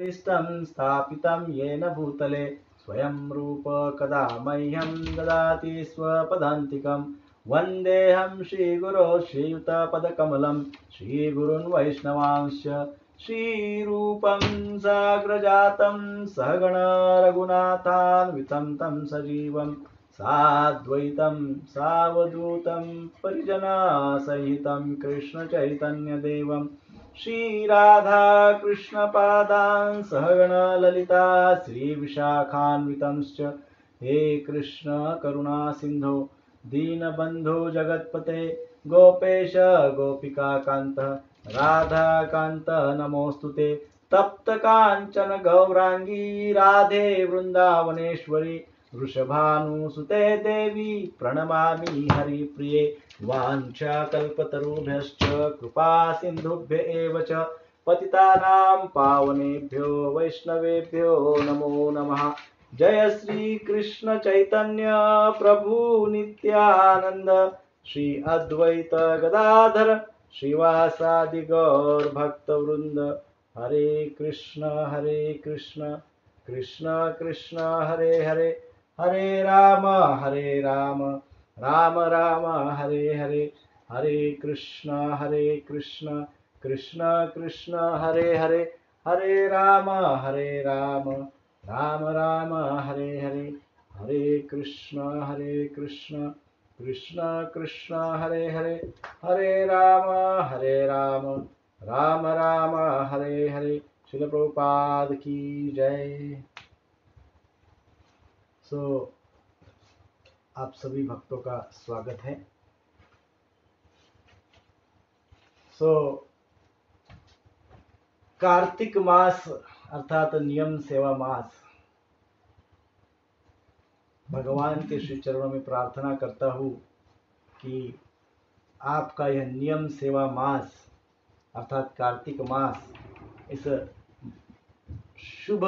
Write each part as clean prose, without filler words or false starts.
इष्टं स्थापितं येन भूतले स्वयं रूप कदा मह्यं ददाति स्वपदान्तिकं। वन्देऽहं श्रीगुरो श्रीयुतपदकमलं श्रीगुरुन् वैष्णवांश्च श्रीरूपं साग्रजातं सहगण रघुनाथान्वितं तं सजीवं साद्वैतं सावधूतं परिजनसहितं कृष्णचैतन्यदेवं श्रीराधा कृष्णपादान् सहगण ललिता श्रीविशाखान्वितंश्च। हे कृष्ण करुणा सिन्धो दीनबन्धो जगत्पते गोपेश गोपिकान्त राधाकान्त नमोऽस्तुते। तप्त काञ्चन गौरांगी राधे वृन्दावनेश्वरी वृषभानुसुते देवी प्रणमामि हरिप्रिये। वाञ्छाकल्पतरुभ्यश्च कृपा सिन्धुभ्य एव च पतितानां पावनेभ्यो वैष्णवेभ्यो नमो नमः। जय श्री कृष्ण चैतन्य प्रभु नित्यानंद श्री अद्वैत गदाधर श्रीवासादि गौर भक्तवृंद। हरे कृष्ण कृष्ण कृष्ण हरे हरे, हरे राम राम राम हरे हरे, हरे कृष्ण कृष्ण कृष्ण हरे हरे, हरे राम राम राम हरे हरे, हरे कृष्ण कृष्ण कृष्ण हरे हरे, हरे राम राम राम हरे हरे। श्रील प्रभुपाद की जय। आप सभी भक्तों का स्वागत है। कार्तिक मास अर्थात नियम सेवा मास, भगवान के श्री चरणों में प्रार्थना करता हूँ कि आपका यह नियम सेवा मास अर्थात कार्तिक मास इस शुभ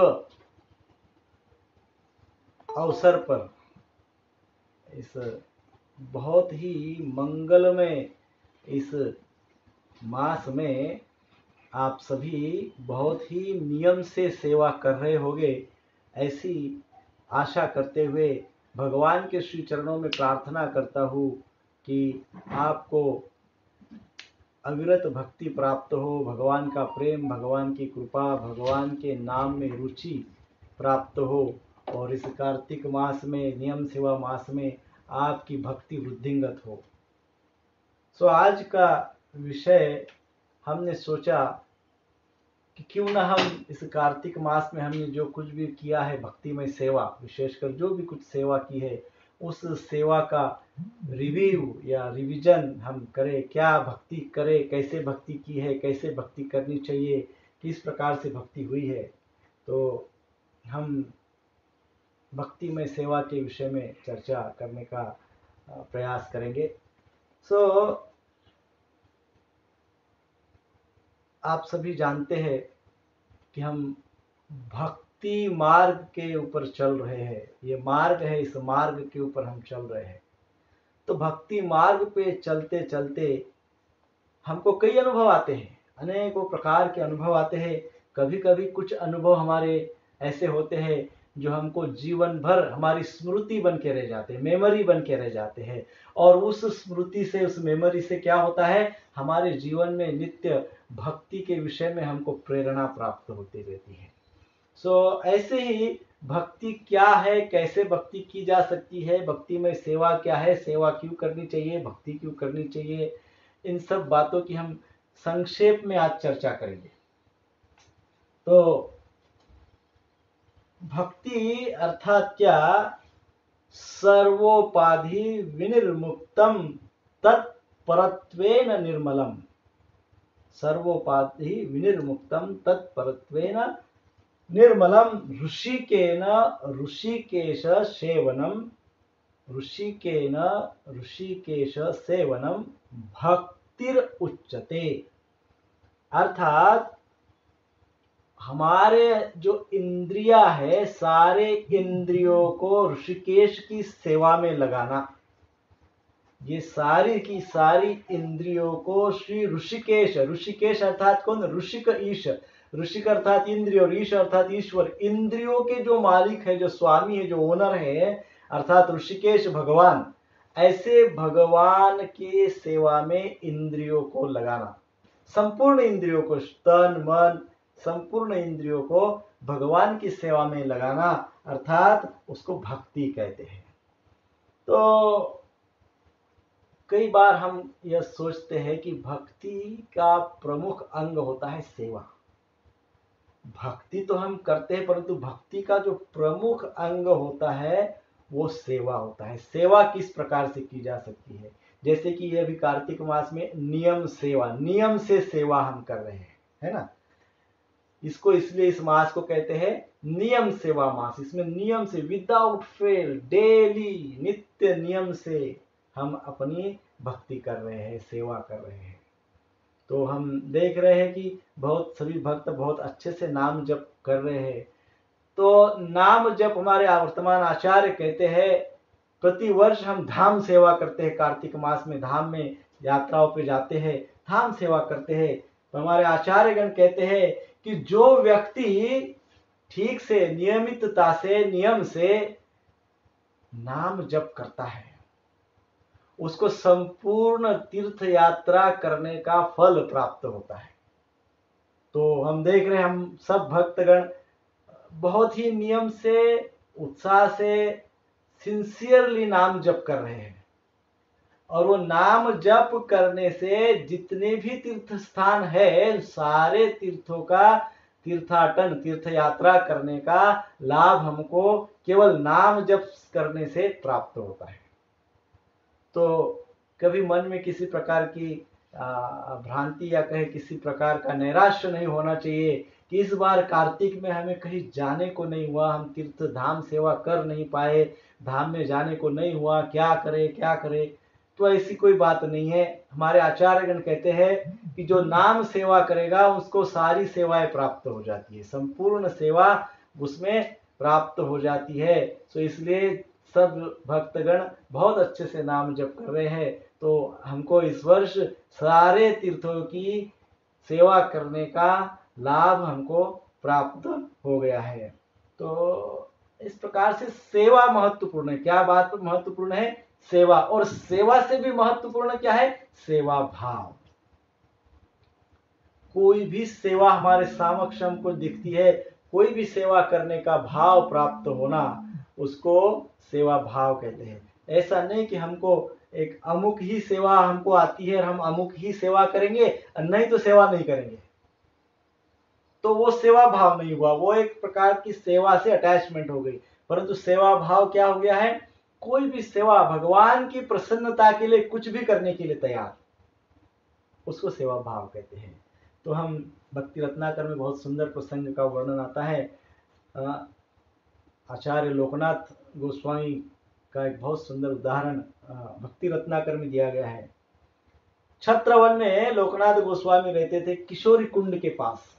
अवसर पर, इस बहुत ही मंगलमय इस मास में आप सभी बहुत ही नियम से सेवा कर रहे होंगे, ऐसी आशा करते हुए भगवान के श्री चरणों में प्रार्थना करता हूँ कि आपको अविरत भक्ति प्राप्त हो, भगवान का प्रेम, भगवान की कृपा, भगवान के नाम में रुचि प्राप्त हो और इस कार्तिक मास में, नियम सेवा मास में आपकी भक्ति वृद्धिंगत हो। आज का विषय हमने सोचा कि क्यों ना हम इस कार्तिक मास में हमने जो कुछ भी किया है भक्तिमय सेवा, विशेषकर जो भी कुछ सेवा की है, उस सेवा का रिव्यू या रिवीजन हम करें। क्या भक्ति करें, कैसे भक्ति की है, कैसे भक्ति करनी चाहिए, किस प्रकार से भक्ति हुई है। तो हम भक्तिमय सेवा के विषय में चर्चा करने का प्रयास करेंगे। आप सभी जानते हैं कि हम भक्ति मार्ग के ऊपर चल रहे हैं। ये मार्ग है, इस मार्ग के ऊपर हम चल रहे हैं। तो भक्ति मार्ग पे चलते चलते हमको कई अनुभव आते हैं, अनेकों प्रकार के अनुभव आते हैं। कभी कभी कुछ अनुभव हमारे ऐसे होते हैं जो हमको जीवन भर हमारी स्मृति बन के रह जाते हैं, मेमोरी बन के रह जाते हैं। और उस स्मृति से, उस मेमोरी से क्या होता है, हमारे जीवन में नित्य भक्ति के विषय में हमको प्रेरणा प्राप्त होती रहती है। ऐसे ही भक्ति क्या है, कैसे भक्ति की जा सकती है, भक्ति में सेवा क्या है, सेवा क्यों करनी चाहिए, भक्ति क्यों करनी चाहिए, इन सब बातों की हम संक्षेप में आज चर्चा करेंगे। तो भक्ति अर्थात क्या, सर्वोपाधि विनिर्मुक्तम तत्परत्वेन निर्मलम, सर्वोपाधि विनिर्मुक्तम तत्परत्वेन निर्मलम ऋषिकेन ऋषिकेश सेवनम, ऋषिकेन ऋषिकेश सेवनम भक्तिर उच्यते। अर्थात हमारे जो इंद्रियां है, सारे इंद्रियों को ऋषिकेश की सेवा में लगाना। ये सारी की सारी इंद्रियों को श्री ऋषिकेश, ऋषिकेश अर्थात कौन, ऋषिक ईश, ऋषिक अर्थात इंद्रिय और ईश अर्थात ईश्वर, इंद्रियों के जो मालिक है, जो स्वामी है, जो ओनर है, अर्थात ऋषिकेश भगवान, ऐसे भगवान के सेवा में इंद्रियों को लगाना, संपूर्ण इंद्रियों को, तन मन संपूर्ण इंद्रियों को भगवान की सेवा में लगाना, अर्थात उसको भक्ति कहते हैं। तो कई बार हम यह सोचते हैं कि भक्ति का प्रमुख अंग होता है सेवा। भक्ति तो हम करते हैं, परंतु भक्ति का जो प्रमुख अंग होता है वो सेवा होता है। सेवा किस प्रकार से की जा सकती है? जैसे कि ये अभी कार्तिक मास में नियम सेवा, नियम से सेवा हम कर रहे हैं, है ना। इसको इसलिए इस मास को कहते हैं नियम सेवा मास। इसमें नियम से, विदाउट फेल, डेली नित्य नियम से हम अपनी भक्ति कर रहे हैं, सेवा कर रहे हैं। तो हम देख रहे हैं कि बहुत सभी भक्त बहुत अच्छे से नाम जप कर रहे हैं। तो नाम जप हमारे वर्तमान आचार्य कहते हैं, प्रति वर्ष हम धाम सेवा करते हैं। कार्तिक मास में धाम में यात्राओं पे जाते हैं, धाम सेवा करते हैं। तो हमारे आचार्यगण कहते हैं कि जो व्यक्ति ठीक से, नियमितता से, नियम से नाम जप करता है, उसको संपूर्ण तीर्थ यात्रा करने का फल प्राप्त होता है। तो हम देख रहे हैं, हम सब भक्तगण बहुत ही नियम से, उत्साह से, सिंसियरली नाम जप कर रहे हैं। और वो नाम जप करने से जितने भी तीर्थ स्थान है, सारे तीर्थों का तीर्थाटन, तीर्थ यात्रा करने का लाभ हमको केवल नाम जप करने से प्राप्त होता है। तो कभी मन में किसी प्रकार की भ्रांति या कहे किसी प्रकार का नैराश्य नहीं होना चाहिए कि इस बार कार्तिक में हमें कहीं जाने को नहीं हुआ, हम तीर्थ धाम सेवा कर नहीं पाए, धाम में जाने को नहीं हुआ, क्या करे। तो ऐसी कोई बात नहीं है। हमारे आचार्यगण कहते हैं कि जो नाम सेवा करेगा उसको सारी सेवाएं प्राप्त हो जाती है, संपूर्ण सेवा उसमें प्राप्त हो जाती है। तो इसलिए सब भक्तगण बहुत अच्छे से नाम जप कर रहे हैं। तो हमको इस वर्ष सारे तीर्थों की सेवा करने का लाभ हमको प्राप्त हो गया है। तो इस प्रकार से सेवा महत्वपूर्ण है। क्या बात महत्वपूर्ण है? सेवा। और सेवा से भी महत्वपूर्ण क्या है? सेवा भाव। कोई भी सेवा हमारे समक्ष हमको दिखती है, कोई भी सेवा करने का भाव प्राप्त होना, उसको सेवा भाव कहते हैं। ऐसा नहीं कि हमको एक अमुक ही सेवा हमको आती है और हम अमुक ही सेवा करेंगे, नहीं तो सेवा नहीं करेंगे, तो वो सेवा भाव नहीं हुआ, वो एक प्रकार की सेवा से अटैचमेंट हो गई। परंतु सेवा भाव क्या हो गया है? कोई भी सेवा भगवान की प्रसन्नता के लिए कुछ भी करने के लिए तैयार, उसको सेवा भाव कहते हैं। तो हम भक्ति रत्नाकर में बहुत सुंदर प्रसंग का वर्णन आता है। आचार्य लोकनाथ गोस्वामी का एक बहुत सुंदर उदाहरण भक्ति रत्नाकर में दिया गया है। छत्रवन में लोकनाथ गोस्वामी रहते थे, किशोरी कुंड के पास,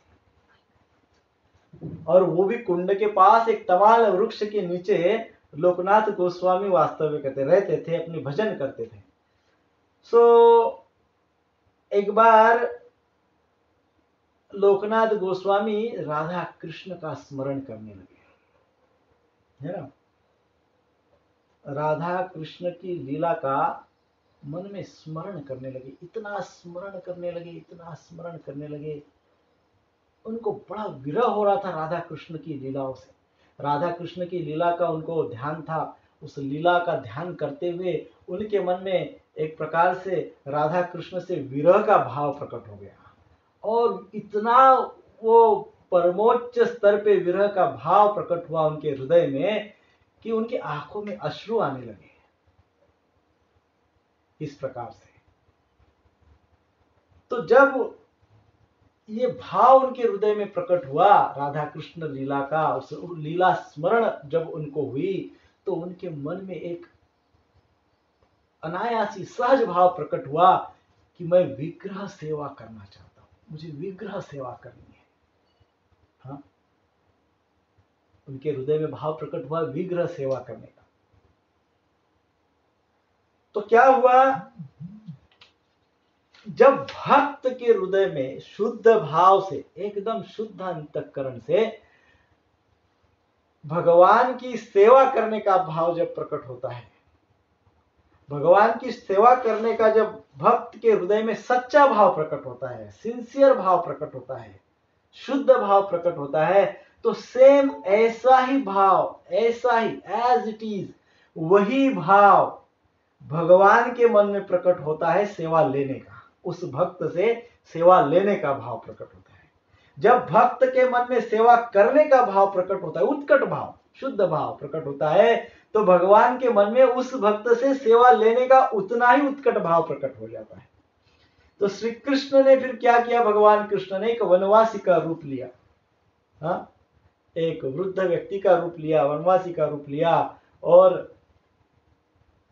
और वो भी कुंड के पास एक तमाल वृक्ष के नीचे लोकनाथ गोस्वामी वास्तव्य करते रहते थे, अपने भजन करते थे। एक बार लोकनाथ गोस्वामी राधा कृष्ण का स्मरण करने लगे, है ना। राधा कृष्ण की लीला का मन में स्मरण करने लगे, इतना स्मरण करने लगे, उनको बड़ा विरह हो रहा था राधा कृष्ण की लीलाओं से। राधा कृष्ण की लीला का उनको ध्यान था। उस लीला का ध्यान करते हुए उनके मन में एक प्रकार से राधा कृष्ण से विरह का भाव प्रकट हो गया, और इतना वो परमोच्च स्तर पे विरह का भाव प्रकट हुआ उनके हृदय में कि उनकी आंखों में अश्रु आने लगे। इस प्रकार से तो जब ये भाव उनके हृदय में प्रकट हुआ, राधा कृष्ण लीला का, उस लीला स्मरण जब उनको हुई, तो उनके मन में एक अनायासी सहज भाव प्रकट हुआ कि मैं विग्रह सेवा करना चाहता हूं, मुझे विग्रह सेवा करनी है। हाँ, उनके हृदय में भाव प्रकट हुआ विग्रह सेवा करने का। तो क्या हुआ? जब भक्त के हृदय में शुद्ध भाव से, एकदम शुद्ध अंतःकरण से भगवान की सेवा करने का भाव जब प्रकट होता है, भगवान की सेवा करने का जब भक्त के हृदय में सच्चा भाव प्रकट होता है, सिंसियर भाव प्रकट होता है, शुद्ध भाव प्रकट होता है, तो सेम ऐसा ही भाव, ऐसा ही एज इट इज वही भाव भगवान के मन में प्रकट होता है सेवा लेने का, उस भक्त से सेवा लेने का भाव प्रकट होता है। जब भक्त के मन में सेवा करने का भाव प्रकट होता है, उत्कट भाव, शुद्ध भाव प्रकट होता है, तो भगवान के मन में उस भक्त से सेवा लेने का उतना ही उत्कट भाव प्रकट हो जाता है। तो श्री कृष्ण ने फिर क्या किया, भगवान कृष्ण ने एक वनवासी का रूप लिया, हाँ, एक वृद्ध व्यक्ति का रूप लिया, वनवासी का रूप लिया, और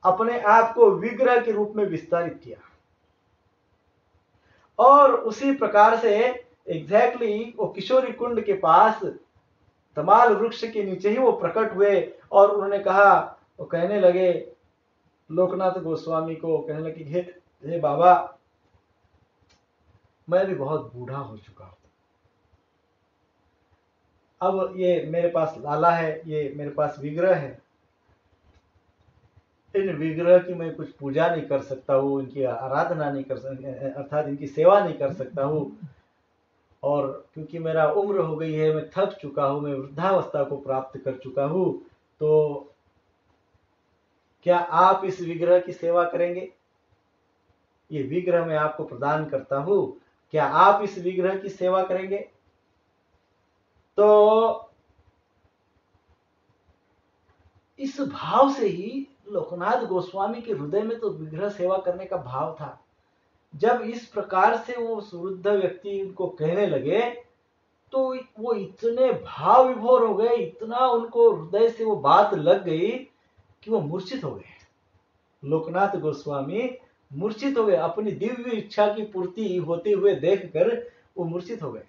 अपने आप को विग्रह के रूप में विस्तारित किया। और उसी प्रकार से एग्जैक्टली वो किशोरी कुंड के पास तमाल वृक्ष के नीचे ही वो प्रकट हुए, और उन्होंने कहा, वो कहने लगे लोकनाथ गोस्वामी को, कहने लगे हे बाबा, मैं भी बहुत बूढ़ा हो चुका हूं, अब ये मेरे पास लाला है, ये मेरे पास विग्रह है, इन विग्रह की मैं कुछ पूजा नहीं कर सकता हूँ, इनकी आराधना नहीं कर सकता, अर्थात इनकी सेवा नहीं कर सकता हूँ, और क्योंकि मेरा उम्र हो गई है, मैं थक चुका हूँ, मैं वृद्धावस्था को प्राप्त कर चुका हूँ, तो क्या आप इस विग्रह की सेवा करेंगे? ये विग्रह मैं आपको प्रदान करता हूँ, क्या आप इस विग्रह की सेवा करेंगे? तो इस भाव से ही लोकनाथ गोस्वामी के हृदय में तो विग्रह सेवा करने का भाव था। जब इस प्रकार से वो वृद्ध व्यक्ति उनको कहने लगे, तो वो इतने भाव विभोर हो गए, इतना उनको हृदय से वो बात लग गई कि वो मूर्छित हो गए। लोकनाथ गोस्वामी मूर्छित हो गए, अपनी दिव्य इच्छा की पूर्ति होते हुए देखकर वो मूर्छित हो गए,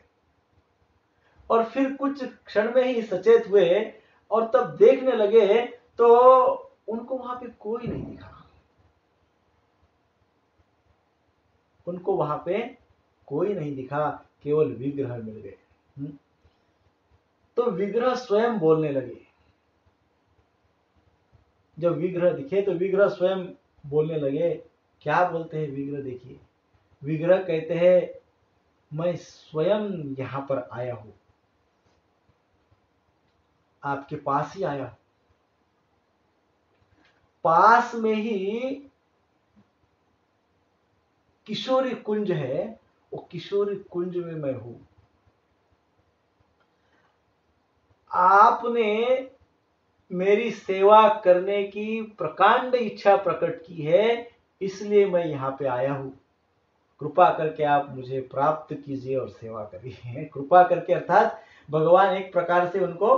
और फिर कुछ क्षण में ही सचेत हुए, और तब देखने लगे तो उनको वहां पे कोई नहीं दिखा, उनको वहां पे कोई नहीं दिखा, केवल विग्रह मिल गए। तो विग्रह स्वयं बोलने लगे, जब विग्रह दिखे तो विग्रह स्वयं बोलने लगे। क्या बोलते हैं विग्रह? देखिए, विग्रह कहते हैं, मैं स्वयं यहां पर आया हूं, आपके पास ही आया हूं, पास में ही किशोरी कुंज है, वो किशोरी कुंज में मैं हूं, आपने मेरी सेवा करने की प्रकांड इच्छा प्रकट की है, इसलिए मैं यहां पे आया हूं, कृपा करके आप मुझे प्राप्त कीजिए और सेवा करिए। कृपा करके अर्थात भगवान एक प्रकार से उनको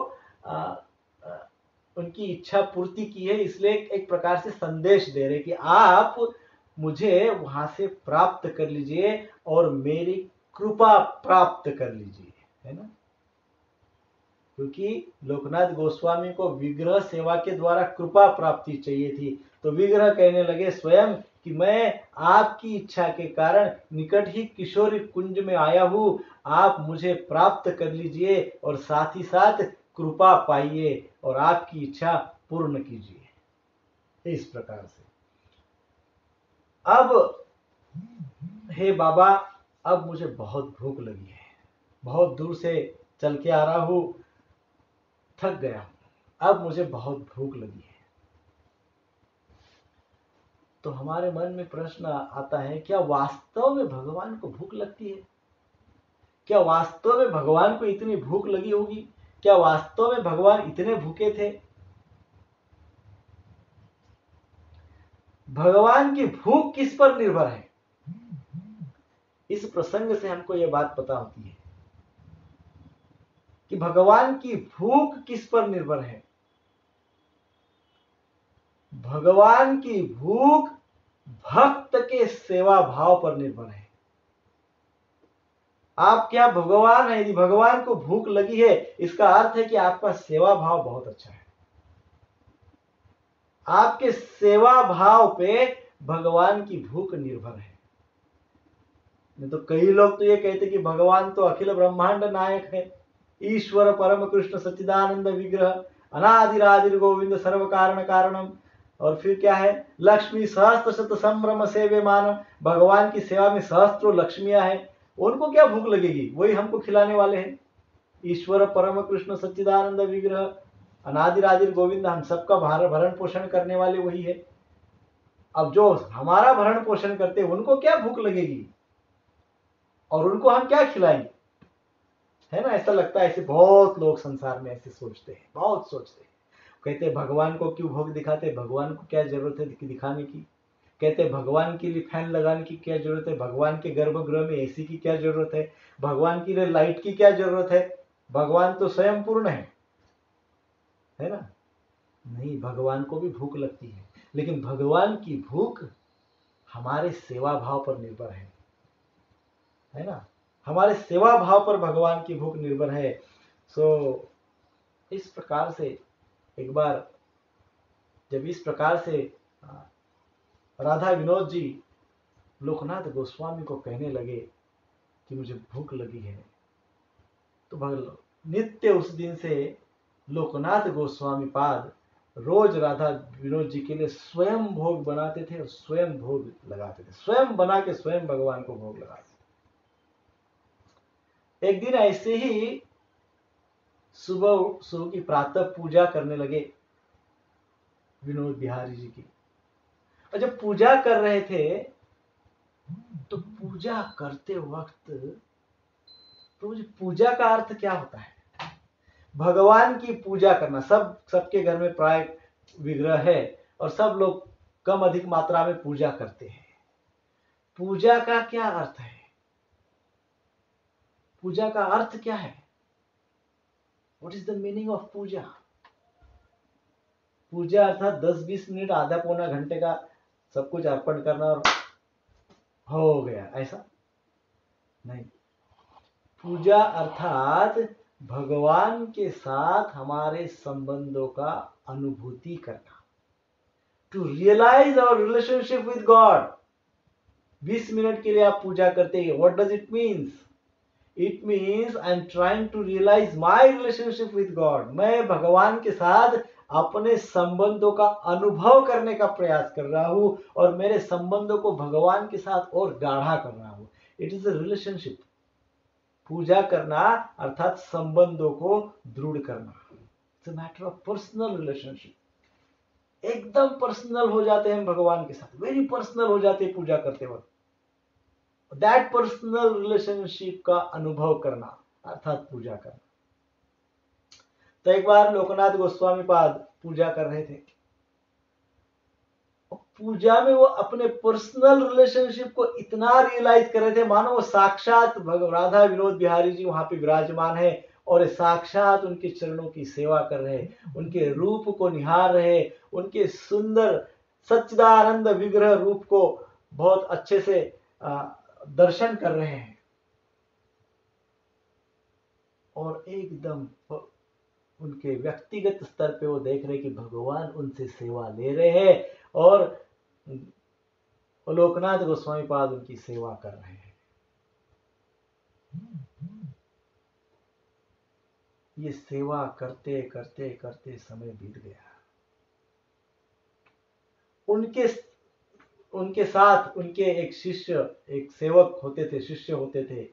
उनकी इच्छा पूर्ति की है, इसलिए एक प्रकार से संदेश दे रहे कि आप मुझे वहां से प्राप्त कर लीजिए और मेरी कृपा प्राप्त कर लीजिए, है ना। क्योंकि लोकनाथ गोस्वामी को विग्रह सेवा के द्वारा कृपा प्राप्ति चाहिए थी, तो विग्रह कहने लगे स्वयं कि मैं आपकी इच्छा के कारण निकट ही किशोरी कुंज में आया हूं, आप मुझे प्राप्त कर लीजिए और साथ ही साथ कृपा पाइए और आपकी इच्छा पूर्ण कीजिए। इस प्रकार से अब हे बाबा, अब मुझे बहुत भूख लगी है, बहुत दूर से चल के आ रहा हूं, थक गया हूं, अब मुझे बहुत भूख लगी है। तो हमारे मन में प्रश्न आता है, क्या वास्तव में भगवान को भूख लगती है? क्या वास्तव में भगवान को इतनी भूख लगी होगी? क्या वास्तव में भगवान इतने भूखे थे? भगवान की भूख किस पर निर्भर है? इस प्रसंग से हमको यह बात पता होती है कि भगवान की भूख किस पर निर्भर है। भगवान की भूख भक्त के सेवा भाव पर निर्भर है। आप क्या भगवान है? यदि भगवान को भूख लगी है, इसका अर्थ है कि आपका सेवा भाव बहुत अच्छा है। आपके सेवा भाव पे भगवान की भूख निर्भर है। नहीं तो कई लोग तो ये कहते कि भगवान तो अखिल ब्रह्मांड नायक है, ईश्वर परम कृष्ण सच्चिदानंद विग्रह, अनादिरादिर गोविंद सर्व कारण कारणम। और फिर क्या है, लक्ष्मी सहस्त्र शत संभ्रम सेवे मानव, भगवान की सेवा में सहस्त्रों लक्ष्मियां हैं, उनको क्या भूख लगेगी, वही हमको खिलाने वाले हैं। ईश्वर परम कृष्ण सच्चिदानंद विग्रह, अनादिरादिर गोविंद, हम सबका भरण पोषण करने वाले वही है। अब जो हमारा भरण पोषण करते हैं उनको क्या भूख लगेगी, और उनको हम क्या खिलाएंगे, है ना। ऐसा लगता है, ऐसे बहुत लोग संसार में ऐसे सोचते हैं, बहुत सोचते हैं। कहते हैं भगवान को क्यों भोग दिखाते, भगवान को क्या जरूरत है दिखाने की। कहते हैं भगवान के लिए फैन लगाने की क्या जरूरत है, भगवान के गर्भगृह में एसी की क्या जरूरत है, भगवान के लिए लाइट की क्या जरूरत है, भगवान तो स्वयं पूर्ण है ना। नहीं, भगवान को भी भूख लगती है, लेकिन भगवान की भूख हमारे सेवा भाव पर निर्भर है ना। हमारे सेवा भाव पर भगवान की भूख निर्भर है। सो इस प्रकार से एक बार जब इस प्रकार से राधा विनोद जी लोकनाथ गोस्वामी को कहने लगे कि मुझे भूख लगी है, तो नित्य उस दिन से लोकनाथ गोस्वामी पाद रोज राधा विनोद जी के लिए स्वयं भोग बनाते थे और स्वयं भोग लगाते थे, स्वयं बना के स्वयं भगवान को भोग लगाते थे। एक दिन ऐसे ही सुबह की प्रातः पूजा करने लगे विनोद बिहारी जी की, और जब पूजा कर रहे थे तो पूजा करते वक्त तो पूजा का अर्थ क्या होता है, भगवान की पूजा करना। सबके घर में प्राय विग्रह है और सब लोग कम अधिक मात्रा में पूजा करते हैं। पूजा का क्या अर्थ है, पूजा का अर्थ क्या है, what is the meaning of puja. पूजा अर्थात 10-20 मिनट आधा पौना घंटे का सब कुछ अर्पण करना और हो गया, ऐसा नहीं। पूजा अर्थात भगवान के साथ हमारे संबंधों का अनुभूति करना, to realise our relationship with God. 20 minute के लिए आप पूजा करते हैं, what does it means, it means I am trying to realise my relationship with God. मैं भगवान के साथ अपने संबंधों का अनुभव करने का प्रयास कर रहा हूं और मेरे संबंधों को भगवान के साथ और गाढ़ा कर रहा हूं। It is a relationship. पूजा करना अर्थात संबंधों को दृढ़ करना, it's a matter of personal relationship. एकदम पर्सनल हो जाते हैं भगवान के साथ, वेरी पर्सनल हो जाते हैं पूजा करते वक्त। दैट पर्सनल रिलेशनशिप का अनुभव करना अर्थात पूजा करना। तो एक बार लोकनाथ गोस्वामी पाद पूजा कर रहे थे, पूजा में वो अपने पर्सनल रिलेशनशिप को इतना रियलाइज कर रहे थे मानो वो साक्षात राधा विनोद बिहारी जी वहां पे विराजमान है और साक्षात उनके चरणों की सेवा कर रहे, उनके रूप को निहार रहे, उनके सुंदर सच्चिदानंद विग्रह रूप को बहुत अच्छे से दर्शन कर रहे हैं। और एकदम उनके व्यक्तिगत स्तर पे वो देख रहे कि भगवान उनसे सेवा ले रहे हैं और लोकनाथ गोस्वामी पाद उनकी सेवा कर रहे हैं। ये सेवा करते करते करते समय बीत गया। उनके साथ उनके एक शिष्य, एक सेवक होते थे, शिष्य होते थे,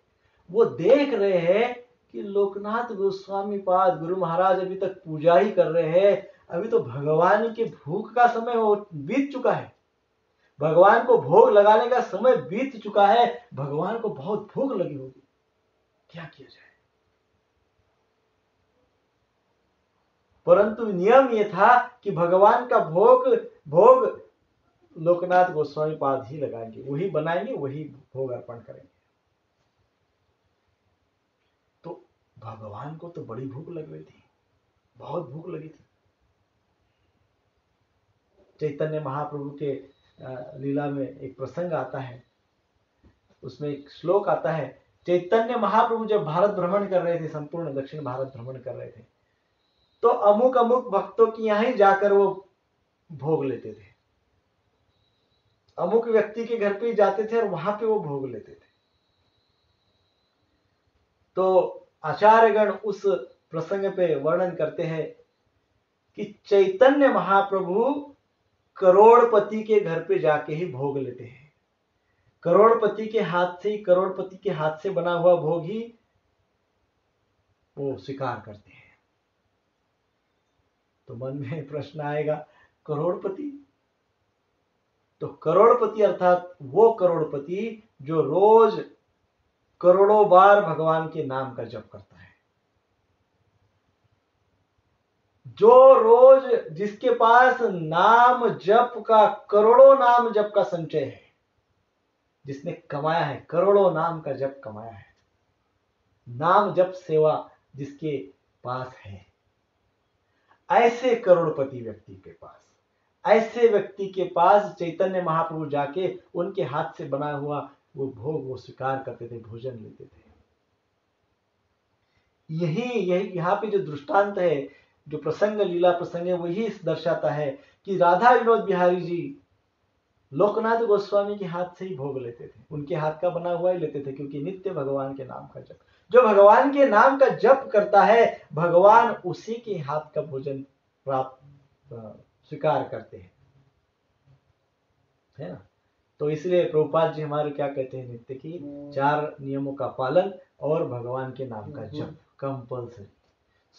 वो देख रहे हैं कि लोकनाथ गोस्वामी पाद गुरु महाराज अभी तक पूजा ही कर रहे हैं, अभी तो भगवान के भूख का समय बीत चुका है, भगवान को भोग लगाने का समय बीत चुका है, भगवान को बहुत भूख लगी होगी, क्या किया जाए। परंतु नियम यह था कि भगवान का भोग लोकनाथ गोस्वामी पाद ही लगाएंगे, वही बनाएंगे, वही भोग अर्पण करेंगे। तो भगवान को तो बड़ी भूख लग रही थी, बहुत भूख लगी थी। चैतन्य महाप्रभु के लीला में एक प्रसंग आता है, उसमें एक श्लोक आता है। चैतन्य महाप्रभु जब भारत भ्रमण कर रहे थे, संपूर्ण दक्षिण भारत भ्रमण कर रहे थे, तो अमुक अमुक भक्तों की यहां ही जाकर वो भोग लेते थे, अमुक व्यक्ति के घर पे जाते थे और वहां पे वो भोग लेते थे। तो आचार्यगण उस प्रसंग पे वर्णन करते हैं कि चैतन्य महाप्रभु करोड़पति के घर पे जाके ही भोग लेते हैं। करोड़पति के हाथ से ही, करोड़पति के हाथ से बना हुआ भोग ही वो स्वीकार करते हैं। तो मन में प्रश्न आएगा, करोड़पति? तो करोड़पति अर्थात वो करोड़पति जो रोज करोड़ों बार भगवान के नाम का जप करता है, जो रोज, जिसके पास नाम जप का, करोड़ों नाम जप का संचय है, जिसने कमाया है, करोड़ों नाम का जप कमाया है, नाम जप सेवा जिसके पास है, ऐसे करोड़पति व्यक्ति के पास, ऐसे व्यक्ति के पास चैतन्य महाप्रभु जाके उनके हाथ से बना हुआ वो भोग वो स्वीकार करते थे, भोजन लेते थे। यही यहाँ पे जो दृष्टांत है, जो प्रसंग, लीला प्रसंग है, वही दर्शाता है कि राधा विनोद बिहारी जी लोकनाथ गोस्वामी के हाथ से ही भोग लेते थे, उनके हाथ का बना हुआ ही लेते थे, क्योंकि नित्य भगवान के नाम का जप, जो भगवान के नाम का जप करता है, भगवान उसी के हाथ का भोजन प्राप्त स्वीकार करते हैं, है ना। तो इसलिए प्रभुपाद जी हमारे क्या कहते हैं, नित्य की 4 नियमों का पालन और भगवान के नाम का जप कंपल्सरी,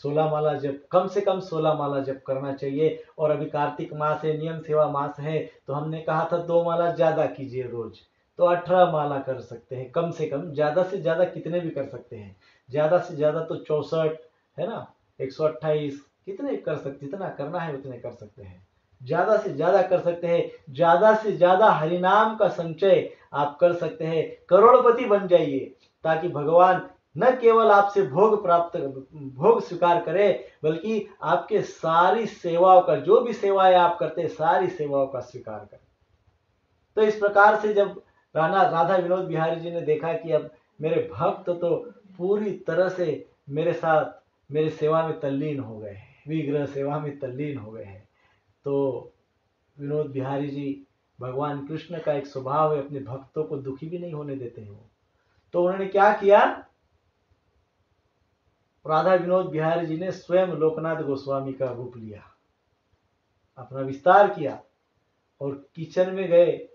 16 माला जप, कम से कम 16 माला जप करना चाहिए। और अभी कार्तिक मास है, नियम सेवा मास है, तो हमने कहा था 2 माला ज्यादा कीजिए रोज, तो 18 माला कर सकते हैं कम से कम। ज्यादा से ज्यादा कितने भी कर सकते हैं, ज्यादा से ज्यादा तो 64 है ना, 128, कितने कर सकते, जितना करना है उतने कर सकते हैं, ज्यादा से ज्यादा कर सकते हैं। ज्यादा से ज्यादा हरिनाम का संचय आप कर सकते हैं, करोड़पति बन जाइए, ताकि भगवान न केवल आपसे भोग स्वीकार करे, बल्कि आपके सारी सेवाओं का, जो भी सेवाएं आप करते हैं, सारी सेवाओं का स्वीकार करें। तो इस प्रकार से जब राधा विनोद बिहारी जी ने देखा कि अब मेरे भक्त तो पूरी तरह से मेरे साथ, मेरी सेवा में तल्लीन हो गए हैं, विग्रह सेवा में तल्लीन हो गए हैं, तो विनोद बिहारी जी, भगवान कृष्ण का एक स्वभाव है, अपने भक्तों को दुखी भी नहीं होने देते हैं वो। तो उन्होंने क्या किया, राधा विनोद बिहारी जी ने स्वयं लोकनाथ गोस्वामी का रूप लिया, अपना विस्तार किया और किचन में गए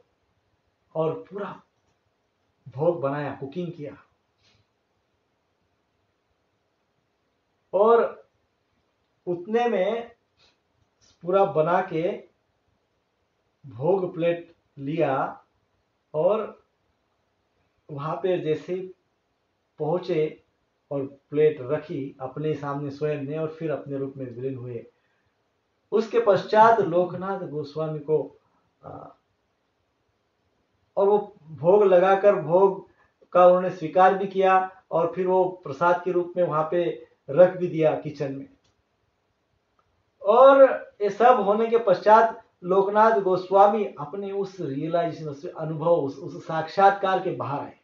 और पूरा भोग बनाया, कुकिंग किया, और उतने में पूरा बना के भोग प्लेट लिया, और वहां पे जैसे पहुंचे और प्लेट रखी अपने सामने स्वयं ने, और फिर अपने रूप में विलीन हुए। उसके पश्चात लोकनाथ गोस्वामी को और वो भोग लगाकर भोग का उन्होंने स्वीकार भी किया, और फिर वो प्रसाद के रूप में वहां पे रख भी दिया किचन में। और ये सब होने के पश्चात लोकनाथ गोस्वामी अपने उस रियलाइजेशन, उस अनुभव, उस साक्षात्कार के बाहर आए,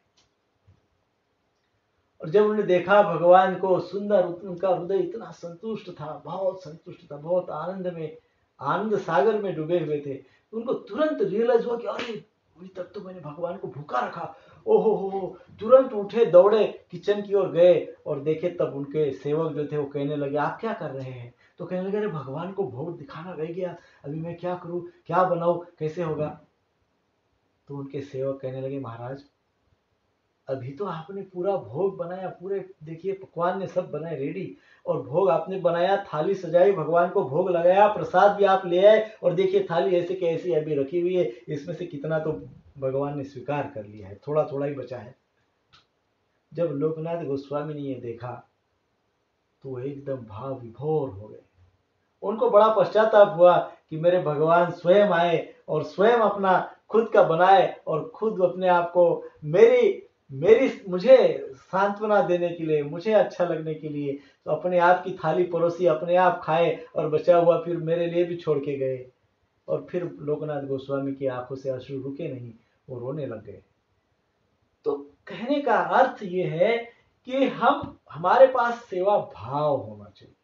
और जब उन्होंने देखा भगवान को सुंदर, उनका हृदय इतना संतुष्ट था, बहुत संतुष्ट था, बहुत आनंद में, आनंद सागर में डूबे हुए थे। उनको तुरंत रियलाइज हुआ कि अरे अभी तक तो मैंने भगवान को भूखा रखा। ओहो हो, तुरंत उठे, दौड़े किचन की ओर गए और देखे, तब उनके सेवक जो थे वो कहने लगे, आप क्या कर रहे हैं? तो कहने लगे, अरे भगवान को भोग दिखाना रह गया, अभी मैं क्या करूं, क्या बनाऊं, कैसे होगा? तो उनके सेवक कहने लगे, महाराज अभी तो आपने पूरा भोग बनाया, पूरे देखिए पकवान ने सब बनाए रेडी, और भोग आपने बनाया, थाली सजाई, भगवान को भोग लगाया, प्रसाद भी आप ले आए, और देखिए थाली ऐसे की ऐसी अभी रखी हुई है, इसमें से कितना तो भगवान ने स्वीकार कर लिया है, थोड़ा थोड़ा ही बचा है। जब लोकनाथ गोस्वामी ने ये देखा तो एकदम भाव विभोर हो गए। उनको बड़ा पश्चाताप हुआ कि मेरे भगवान स्वयं आए और स्वयं अपना खुद का बनाए, और खुद अपने आप को मुझे सांत्वना देने के लिए, मुझे अच्छा लगने के लिए, तो अपने आप की थाली परोसी, अपने आप खाए, और बचा हुआ फिर मेरे लिए भी छोड़ के गए। और फिर लोकनाथ गोस्वामी की आंखों से अश्रु रुके नहीं, वो रोने लग गए। तो कहने का अर्थ ये है कि हमारे पास सेवा भाव होना चाहिए,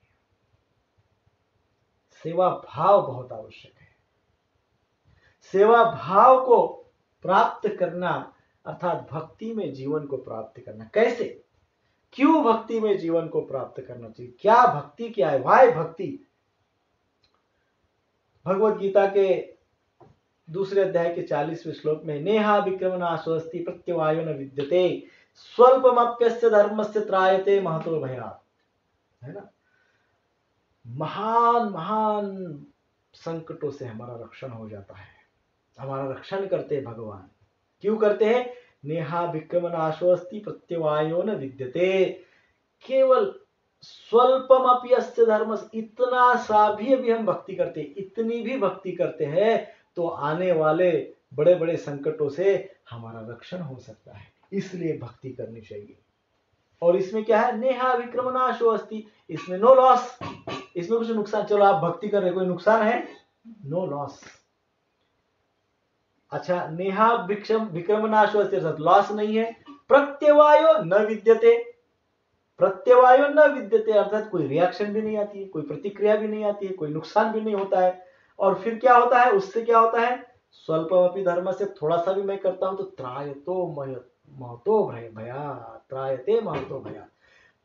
सेवा भाव बहुत आवश्यक है। सेवा भाव को प्राप्त करना अर्थात भक्ति में जीवन को प्राप्त करना। कैसे? क्यों भक्ति में जीवन को प्राप्त करना चाहिए, क्या भक्ति क्या है, वाय भक्ति। भगवत गीता के दूसरे अध्याय के 40वें श्लोक में नेहा विक्रमनाशोस्ति प्रत्यवायो न विद्यते स्वल्पमप्यस्य धर्मस्य त्रायते महतो भयात्, है ना। महान महान संकटों से हमारा रक्षण हो जाता है, हमारा रक्षण करते हैं भगवान। क्यों करते हैं? नेहा विक्रमनाशोस्ति प्रत्यवायो न विद्यते, केवल स्वल्पमप्यस्य धर्म, इतना सा भी अभी हम भक्ति करते हैं, इतनी भी भक्ति करते हैं तो आने वाले बड़े बड़े संकटों से हमारा रक्षण हो सकता है, इसलिए भक्ति करनी चाहिए। और इसमें क्या है? नेहा विक्रमनाशो अस्ति, इसमें नो लॉस, इसमें कुछ नुकसान, चलो आप भक्ति कर रहे, कोई नुकसान है? No loss. अच्छा, नेहा विक्रमनाशो अस्ति अर्थात लॉस नहीं है। प्रत्यवायो न विद्यते, प्रत्यवायो न विद्यते अर्थात कोई रिएक्शन भी नहीं आती है, कोई प्रतिक्रिया भी नहीं आती है, कोई नुकसान भी नहीं होता है। और फिर क्या होता है? उससे क्या होता है? स्वल्पमपि धर्म से थोड़ा सा भी मैं करता हूं तो त्रायतो महतो भया, त्रायते महतो भया,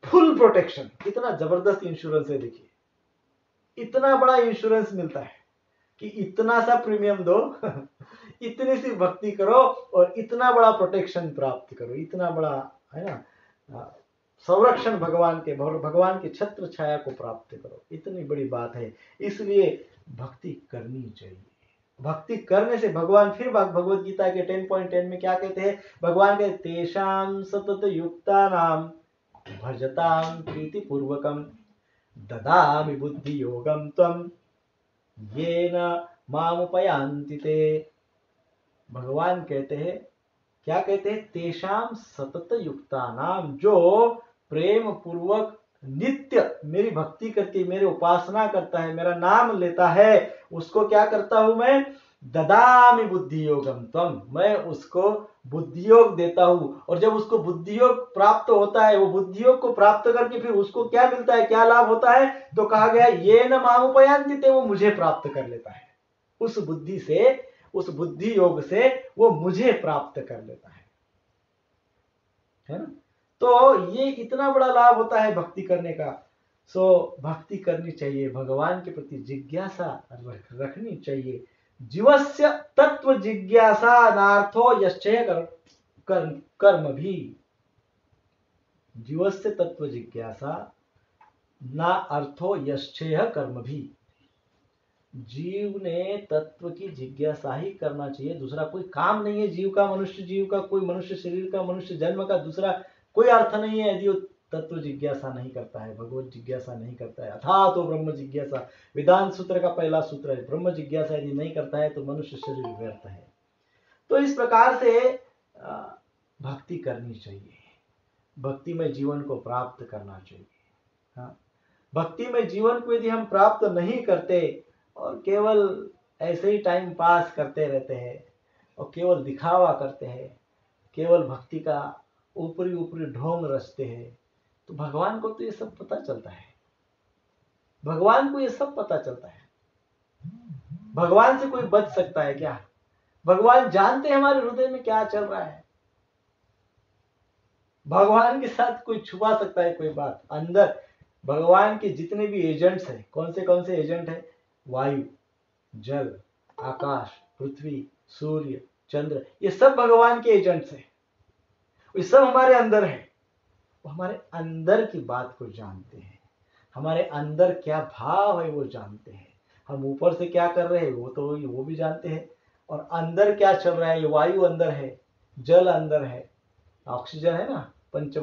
फुल प्रोटेक्शन। कितना जबरदस्त इंश्योरेंस है, देखिए इतना बड़ा इंश्योरेंस मिलता है कि इतना सा प्रीमियम दो इतनी सी भक्ति करो और इतना बड़ा प्रोटेक्शन प्राप्त करो, इतना बड़ा, है ना, संरक्षण भगवान के छत्र छाया को प्राप्त करो, इतनी बड़ी बात है। इसलिए भक्ति करनी चाहिए। भक्ति करने से भगवान फिर भगवत गीता के 10.10 में क्या कहते हैं? भगवान कहते तेषां सतत युक्तानां भजतां प्रीति पूर्वकम ददामि बुद्धि योगम त्वं येन मामुपयान्ति ते। भगवान कहते हैं, क्या कहते हैं? तेषां सतत युक्तानां, जो प्रेम पूर्वक नित्य मेरी भक्ति करके मेरे उपासना करता है, मेरा नाम लेता है, उसको क्या करता हूं मैं? ददामि बुद्धि योगम त्वं, मैं उसको बुद्धि योग देता हूं। और जब उसको बुद्धि योग प्राप्त होता है, वो बुद्धि योग को प्राप्त करके फिर उसको क्या मिलता है, क्या लाभ होता है? तो कहा गया ये न मामुपयान्ति ते, वो मुझे प्राप्त कर लेता है। उस बुद्धि से, उस बुद्धि योग से वो मुझे प्राप्त कर लेता है ना। तो ये इतना बड़ा लाभ होता है भक्ति करने का। सो भक्ति करनी चाहिए, भगवान के प्रति जिज्ञासा रखनी चाहिए। जीवस्य तत्व जिज्ञासा नार्थो यश्चय कर्म भी, जीवस्य तत्व जिज्ञासा ना अर्थो यश्चय कर्म भी, जीव ने तत्व की जिज्ञासा ही करना चाहिए, दूसरा कोई काम नहीं है जीव का, मनुष्य जीव का, कोई मनुष्य शरीर का, मनुष्य जन्म का दूसरा कोई अर्थ नहीं है यदि वो तत्व जिज्ञासा नहीं करता है, भगवत जिज्ञासा नहीं करता है। अथा तो ब्रह्म जिज्ञासा, वेदांत सूत्र का पहला सूत्र है, ब्रह्म जिज्ञासा यदि नहीं करता है तो मनुष्य शरीर व्यर्थ है। तो इस प्रकार से भक्ति करनी चाहिए, भक्ति में जीवन को प्राप्त करना चाहिए। हाँ, भक्ति में जीवन को यदि हम प्राप्त नहीं करते और केवल ऐसे ही टाइम पास करते रहते हैं और केवल दिखावा करते हैं, केवल भक्ति का ऊपरी ऊपरी ढोंग रचते हैं, तो भगवान को तो ये सब पता चलता है, भगवान को ये सब पता चलता है। भगवान से कोई बच सकता है क्या? भगवान जानते हैं हमारे हृदय में क्या चल रहा है। भगवान के साथ कोई छुपा सकता है कोई बात? अंदर भगवान के जितने भी एजेंट्स हैं, कौन से एजेंट हैं? वायु, जल, आकाश, पृथ्वी, सूर्य, चंद्र, ये सब भगवान के एजेंट्स हैं, ये सब हमारे अंदर है। वो हमारे अंदर की बात को जानते हैं, हमारे अंदर क्या भाव है वो जानते हैं। हम ऊपर से क्या कर रहे हैं वो भी जानते हैं, और अंदर क्या चल रहा है, ये वायु अंदर है, जल अंदर है, ऑक्सीजन है ना, पंच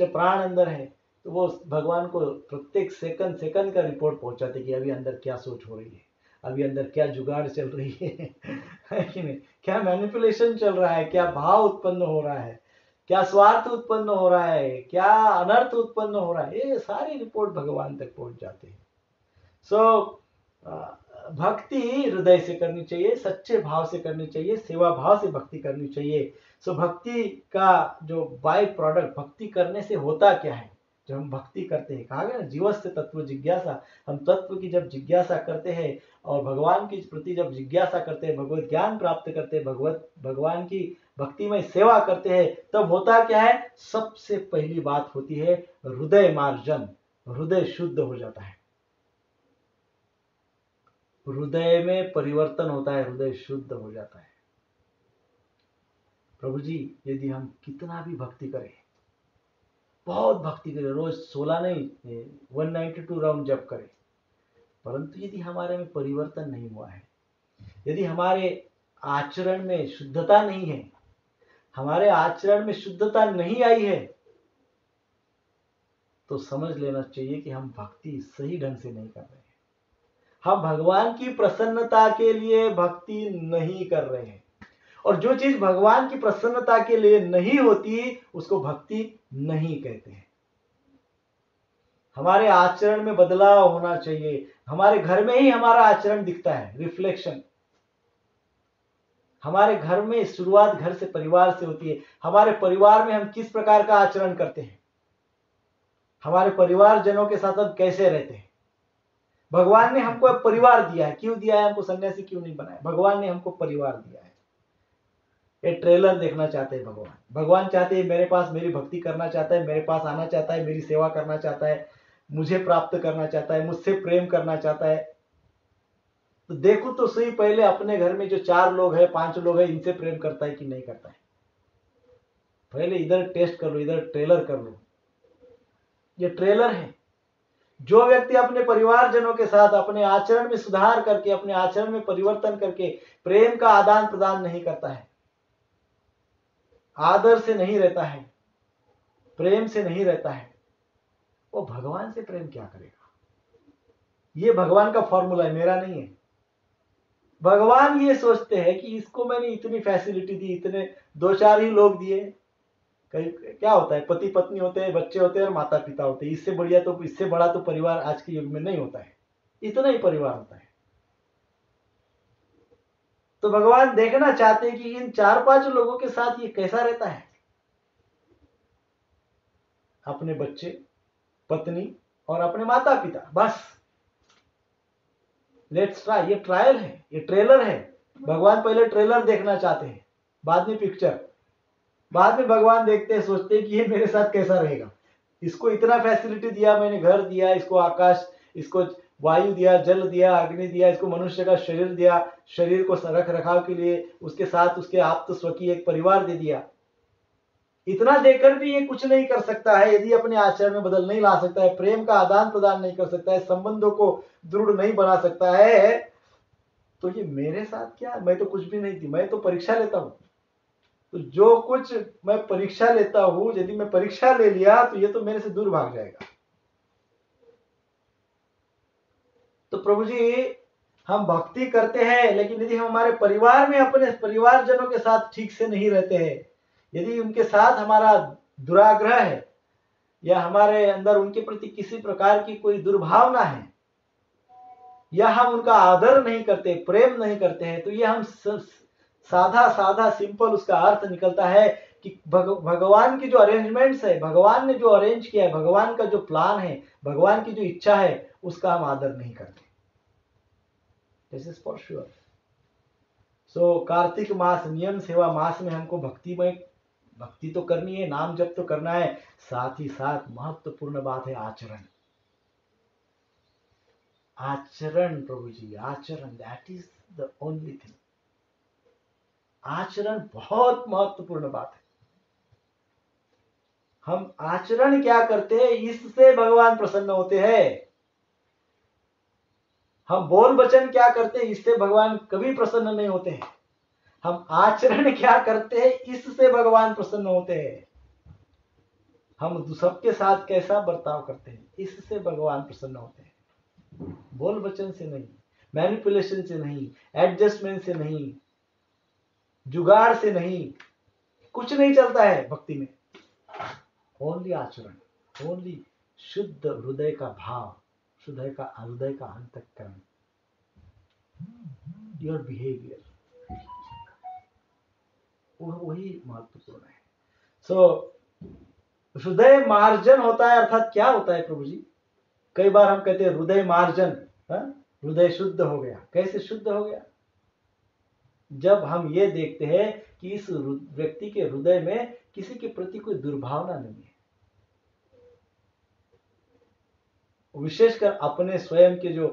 प्राण अंदर है। तो वो भगवान को प्रत्येक सेकंड का रिपोर्ट पहुंचाते कि अभी अंदर क्या सोच हो रही है, अभी अंदर क्या जुगाड़ चल रही है कि नहीं, क्या मैनिपुलेशन चल रहा है, क्या भाव उत्पन्न हो रहा है, क्या स्वार्थ उत्पन्न हो रहा है, क्या अनर्थ उत्पन्न हो रहा है, ये सारी रिपोर्ट भगवान तक पहुंच जाते हैं। सो भक्ति हृदय से करनी चाहिए, सच्चे भाव से करनी चाहिए, सेवा भाव से भक्ति करनी चाहिए। सो भक्ति का जो बाय प्रोडक्ट, भक्ति करने से होता क्या है? जब हम भक्ति करते हैं, कहा गया ना जीवस्य तत्व जिज्ञासा, हम तत्व की जब जिज्ञासा करते हैं और भगवान के प्रति जब जिज्ञासा करते हैं, भगवत ज्ञान प्राप्त करते हैं, भगवान की भक्तिमय सेवा करते हैं, तब होता क्या है, सबसे पहली बात होती है हृदय मार्जन, हृदय शुद्ध हो जाता है, हृदय में परिवर्तन होता है, हृदय शुद्ध हो जाता है। प्रभु जी यदि हम कितना भी भक्ति करें, बहुत भक्ति करें, रोज 16 नहीं 192 राउंड जप करें, परंतु यदि हमारे में परिवर्तन नहीं हुआ है, यदि हमारे आचरण में शुद्धता नहीं है, हमारे आचरण में शुद्धता नहीं आई है, तो समझ लेना चाहिए कि हम भक्ति सही ढंग से नहीं कर रहे हैं, हम भगवान की प्रसन्नता के लिए भक्ति नहीं कर रहे हैं। और जो चीज भगवान की प्रसन्नता के लिए नहीं होती उसको भक्ति नहीं कहते हैं। हमारे आचरण में बदलाव होना चाहिए, हमारे घर में ही हमारा आचरण दिखता है, रिफ्लेक्शन। हमारे घर में शुरुआत घर से, परिवार से होती है। हमारे परिवार में हम किस प्रकार का आचरण करते हैं, हमारे परिवारजनों के साथ हम कैसे रहते हैं। भगवान ने हमको परिवार दिया है, क्यों दिया है, हमको सन्यासी क्यों नहीं बनाया, भगवान ने हमको परिवार दिया है। ये ट्रेलर देखना चाहते हैं भगवान चाहते हैं मेरे पास, मेरी भक्ति करना चाहता है, मेरे पास आना चाहता है, मेरी सेवा करना चाहता है, मुझे प्राप्त करना चाहता है, मुझसे प्रेम करना चाहता है। तो देखो तो सही पहले अपने घर में जो 4 लोग है, 5 लोग है, इनसे प्रेम करता है कि नहीं करता है। पहले इधर टेस्ट कर लो, इधर ट्रेलर कर लो। ये ट्रेलर है। जो व्यक्ति अपने परिवारजनों के साथ अपने आचरण में सुधार करके, अपने आचरण में परिवर्तन करके प्रेम का आदान प्रदान नहीं करता है, आदर से नहीं रहता है, प्रेम से नहीं रहता है, वो भगवान से प्रेम क्या करेगा। ये भगवान का फॉर्मूला है, मेरा नहीं है। भगवान ये सोचते हैं कि इसको मैंने इतनी फैसिलिटी दी, इतने 2-4 ही लोग दिए। कहीं क्या होता है, पति पत्नी होते हैं, बच्चे होते हैं और माता पिता होते हैं। इससे बढ़िया तो, इससे बड़ा तो परिवार आज के युग में नहीं होता है, इतना ही परिवार होता है। तो भगवान देखना चाहते हैं कि इन 4-5 लोगों के साथ ये कैसा रहता है। अपने बच्चे, पत्नी और अपने माता पिता, बस लेट्स ट्राई। ये ट्रायल है, ये ट्रेलर है। भगवान पहले ट्रेलर देखना चाहते हैं, बाद में पिक्चर। बाद में भगवान देखते हैं, सोचते हैं कि ये मेरे साथ कैसा रहेगा। इसको इतना फैसिलिटी दिया मैंने, घर दिया इसको, आकाश, इसको वायु दिया, जल दिया, अग्नि दिया, इसको मनुष्य का शरीर दिया, शरीर को रख रखाव के लिए उसके साथ उसके आप्त स्वकीय एक परिवार दे दिया। इतना देकर भी ये कुछ नहीं कर सकता है यदि अपने आचरण में बदल नहीं ला सकता है, प्रेम का आदान प्रदान नहीं कर सकता है, संबंधों को दृढ़ नहीं बना सकता है, तो ये मेरे साथ क्या, मैं तो कुछ भी नहीं थी, मैं तो परीक्षा लेता हूं। तो जो कुछ मैं परीक्षा लेता हूं, यदि मैं परीक्षा ले लिया तो ये तो मेरे से दूर भाग जाएगा। तो प्रभु जी हम भक्ति करते हैं, लेकिन यदि हम हमारे परिवार में अपने परिवारजनों के साथ ठीक से नहीं रहते हैं, यदि उनके साथ हमारा दुराग्रह है या हमारे अंदर उनके प्रति किसी प्रकार की कोई दुर्भावना है, या हम उनका आदर नहीं करते, प्रेम नहीं करते हैं, तो ये हम साधा साधा सिंपल उसका अर्थ निकलता है कि भगवान की जो अरेंजमेंट्स है, भगवान ने जो अरेंज किया है, भगवान का जो प्लान है, भगवान की जो इच्छा है, उसका हम आदर नहीं करते। This is for sure. So Kartik मास, नियम सेवा मास में हमको भक्ति तो करनी है, नाम जप तो करना है, साथ ही साथ महत्वपूर्ण बात है आचरण। आचरण प्रभु जी, आचरण, that is the only thing. आचरण बहुत महत्वपूर्ण बात है। हम आचरण क्या करते हैं, इससे भगवान प्रसन्न होते हैं। हम बोल वचन क्या करते हैं, इससे भगवान कभी प्रसन्न नहीं होते हैं। हम आचरण क्या करते हैं, इससे भगवान प्रसन्न होते हैं। हम सबके साथ कैसा बर्ताव करते हैं, इससे भगवान प्रसन्न होते हैं। बोल वचन से नहीं, मैनिपुलेशन से नहीं, एडजस्टमेंट से नहीं, जुगाड़ से नहीं, कुछ नहीं चलता है भक्ति में। ओनली आचरण, ओनली शुद्ध हृदय का भाव, हृदय का अंतःकरण, योर बिहेवियर, वही महत्वपूर्ण है। सो हृदय मार्जन होता है, अर्थात क्या होता है प्रभु जी? कई बार हम कहते हैं हृदय मार्जन, हृदय शुद्ध हो गया। कैसे शुद्ध हो गया? जब हम ये देखते हैं कि इस व्यक्ति के हृदय में किसी के प्रति कोई दुर्भावना नहीं है, विशेषकर अपने स्वयं के जो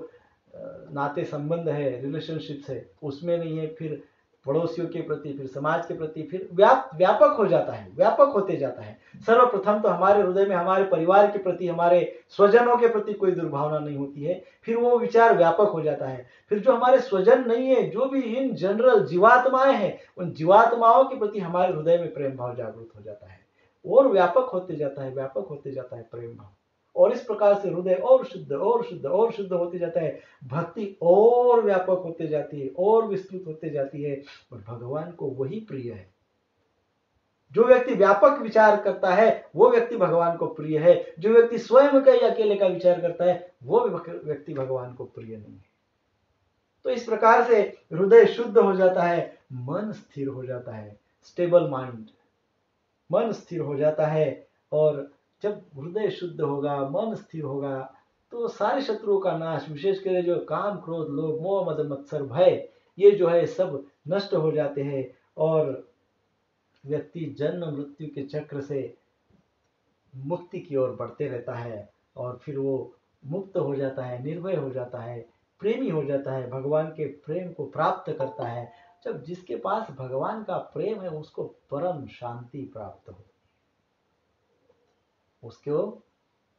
नाते संबंध है, रिलेशनशिप्स है, उसमें नहीं है, फिर पड़ोसियों के प्रति, फिर समाज के प्रति, फिर व्यापक हो जाता है, व्यापक होते जाता है। सर्वप्रथम तो हमारे हृदय में हमारे परिवार के प्रति, हमारे स्वजनों के प्रति कोई दुर्भावना नहीं होती है, फिर वो विचार व्यापक हो जाता है। फिर जो हमारे स्वजन नहीं है, जो भी इन जनरल जीवात्माएं हैं, उन जीवात्माओं के प्रति हमारे हृदय में प्रेम भाव जागृत हो जाता है और व्यापक होते जाता है, व्यापक होते जाता है प्रेम भाव। और इस प्रकार से हृदय और शुद्ध और शुद्ध और शुद्ध होते जाता है, भक्ति और व्यापक होते जाती है और विस्तृत होते जाती है, और भगवान को वही प्रिय है। जो व्यक्ति व्यापक विचार करता है वो व्यक्ति भगवान को प्रिय है। जो व्यक्ति स्वयं का या अकेले का विचार करता है वो व्यक्ति भगवान को प्रिय नहीं है। तो इस प्रकार से हृदय शुद्ध हो जाता है, मन स्थिर हो जाता है, स्टेबल माइंड, मन स्थिर हो जाता है। और जब हृदय शुद्ध होगा, मन स्थिर होगा, तो सारे शत्रुओं का नाश, विशेषकर जो काम, क्रोध, लोभ, मोह, मद, मत्सर, भय, ये जो है सब नष्ट हो जाते हैं और व्यक्ति जन्म मृत्यु के चक्र से मुक्ति की ओर बढ़ते रहता है और फिर वो मुक्त हो जाता है, निर्भय हो जाता है, प्रेमी हो जाता है, भगवान के प्रेम को प्राप्त करता है। जब जिसके पास भगवान का प्रेम है उसको परम शांति प्राप्त होती है, उसको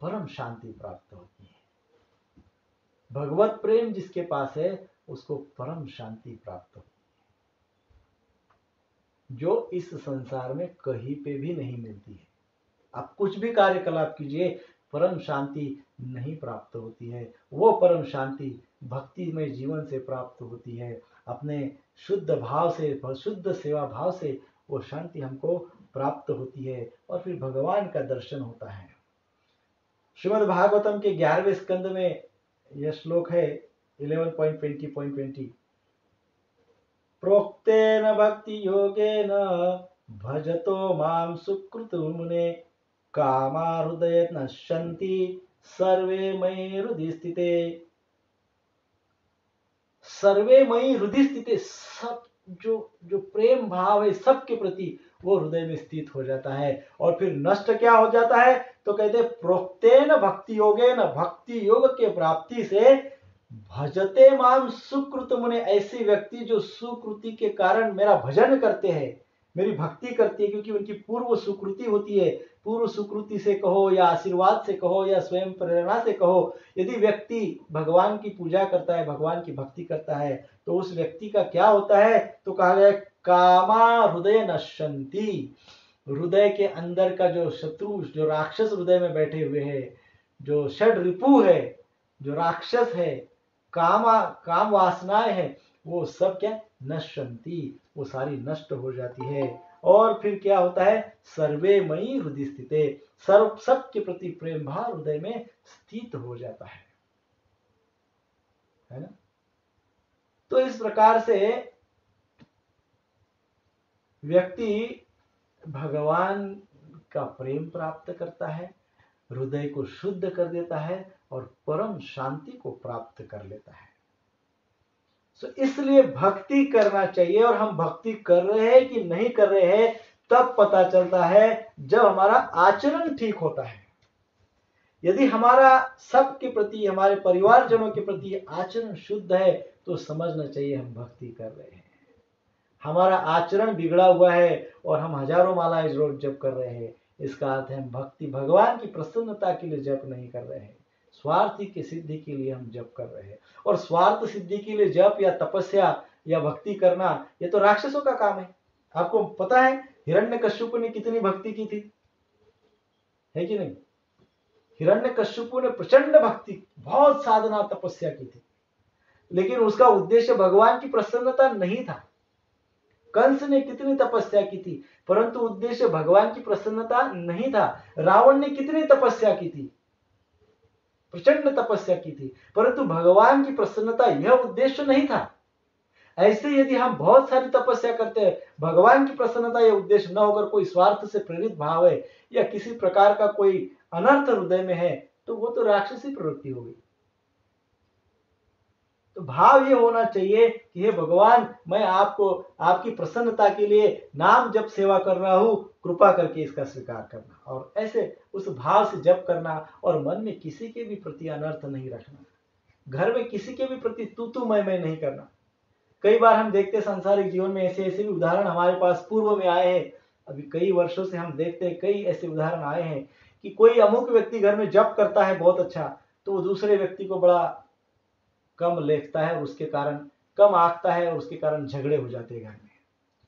परम शांति प्राप्त होती है। भगवत प्रेम जिसके पास है उसको परम शांति प्राप्त होती है, जो इस संसार में कहीं पे भी नहीं मिलती है। आप कुछ भी कार्यकलाप कीजिए, परम शांति नहीं प्राप्त होती है। वो परम शांति भक्ति में जीवन से प्राप्त होती है, अपने शुद्ध भाव से, शुद्ध सेवा भाव से वो शांति हमको प्राप्त होती है और फिर भगवान का दर्शन होता है। श्रीमद् भागवतम के 11वें स्कंद में यह श्लोक है 11.20.20, प्रोक्तेन भक्ति योगेन भजतो मां सुकृतो मुने कामा हृदय नश्यन्ति सर्वे मयि हृदि स्थिते। सर्वे मयि हृदि स्थिते, सब जो प्रेम भाव है सबके प्रति वो हृदय में स्थित हो जाता है। और फिर नष्ट क्या हो जाता है? तो कहते हैं प्रोक्तेन भक्ति योगेन, भक्ति योग के प्राप्ति से भजते माम सुकृत मुने, ऐसे व्यक्ति जो सुकृति के कारण मेरा भजन करते हैं, मेरी भक्ति करती है, क्योंकि उनकी पूर्व सुकृति होती है। पूर्व सुकृति से कहो या आशीर्वाद से कहो या स्वयं प्रेरणा से कहो, यदि व्यक्ति भगवान की पूजा करता है, भगवान की भक्ति करता है, तो उस व्यक्ति का क्या होता है? तो कहा गया कामा हृदय नश्यन्ति, हृदय के अंदर का जो शत्रु, जो राक्षस हृदय में बैठे हुए हैं, जो षड रिपु है, जो राक्षस है, काम वासनाएं हैं, वो सब क्या नश्यन्ति, वो सारी नष्ट हो जाती है। और फिर क्या होता है? सर्वे मयि हृदि स्थिते, सर्व सबके प्रति प्रेम भाव हृदय में स्थित हो जाता है ना। तो इस प्रकार से व्यक्ति भगवान का प्रेम प्राप्त करता है, हृदय को शुद्ध कर देता है और परम शांति को प्राप्त कर लेता है। सो इसलिए भक्ति करना चाहिए। और हम भक्ति कर रहे हैं कि नहीं कर रहे हैं तब पता चलता है जब हमारा आचरण ठीक होता है। यदि हमारा सबके प्रति, हमारे परिवारजनों के प्रति आचरण शुद्ध है तो समझना चाहिए हम भक्ति कर रहे हैं। हमारा आचरण बिगड़ा हुआ है और हम हजारों मालाएं रोज जप कर रहे हैं, इसका अर्थ है हम भक्ति, भगवान की प्रसन्नता के लिए जप नहीं कर रहे हैं, स्वार्थी की सिद्धि के लिए हम जप कर रहे हैं। और स्वार्थ सिद्धि के लिए जप या तपस्या या भक्ति करना, ये तो राक्षसों का काम है। आपको पता है हिरण्यकश्यप ने कितनी भक्ति की थी, है कि नहीं? हिरण्यकश्यप ने प्रचंड भक्ति, बहुत साधना तपस्या की थी, लेकिन उसका उद्देश्य भगवान की प्रसन्नता नहीं था। कंस ने कितनी तपस्या की थी, परंतु उद्देश्य भगवान की प्रसन्नता नहीं था। रावण ने कितनी तपस्या की थी, प्रचंड तपस्या की थी, परंतु भगवान की प्रसन्नता यह उद्देश्य नहीं था। ऐसे यदि हम बहुत सारी तपस्या करते हैं, भगवान की प्रसन्नता ये उद्देश्य न होकर कोई स्वार्थ से प्रेरित भाव है या किसी प्रकार का कोई अनर्थ हृदय में है, तो वो तो राक्षसी प्रवृत्ति हो गई। तो भाव ये होना चाहिए कि हे भगवान, मैं आपको आपकी प्रसन्नता के लिए नाम जप सेवा कर रहा हूं, कृपा करके इसका स्वीकार करना, और ऐसे उस भाव से जप करना, और मन में किसी के भी प्रति अनर्थ नहीं रखना, घर में किसी के भी प्रति तू मैं नहीं करना। कई बार हम देखते हैं सांसारिक जीवन में ऐसे ऐसे भी उदाहरण हमारे पास पूर्व में आए हैं, अभी कई वर्षों से हम देखते हैं कई ऐसे उदाहरण आए हैं कि कोई अमुक व्यक्ति घर में जप करता है बहुत अच्छा, तो वो दूसरे व्यक्ति को बड़ा कम लेखता है और उसके कारण कम आंकता है, और उसके कारण झगड़े हो जाते हैं घर में।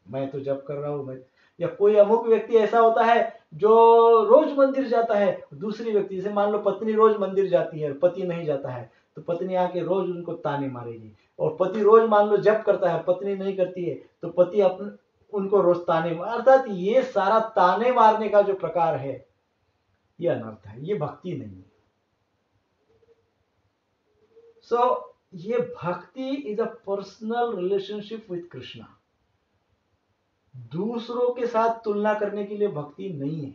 मैं तो जप कर रहा हूं, मैं। या कोई अमुक व्यक्ति ऐसा होता है जो रोज मंदिर जाता है, दूसरी व्यक्ति, जैसे मान लो पत्नी रोज मंदिर जाती है और पति नहीं जाता है, तो पत्नी आके रोज उनको ताने मारेगी, और पति रोज मान लो जप करता है, पत्नी नहीं करती है, तो पति अपने उनको रोज ताने, अर्थात ये सारा ताने मारने का जो प्रकार है ये अनर्थ है, ये भक्ति नहीं है। सो ये भक्ति is a personal relationship with Krishna. दूसरों के साथ तुलना करने के लिए भक्ति नहीं है,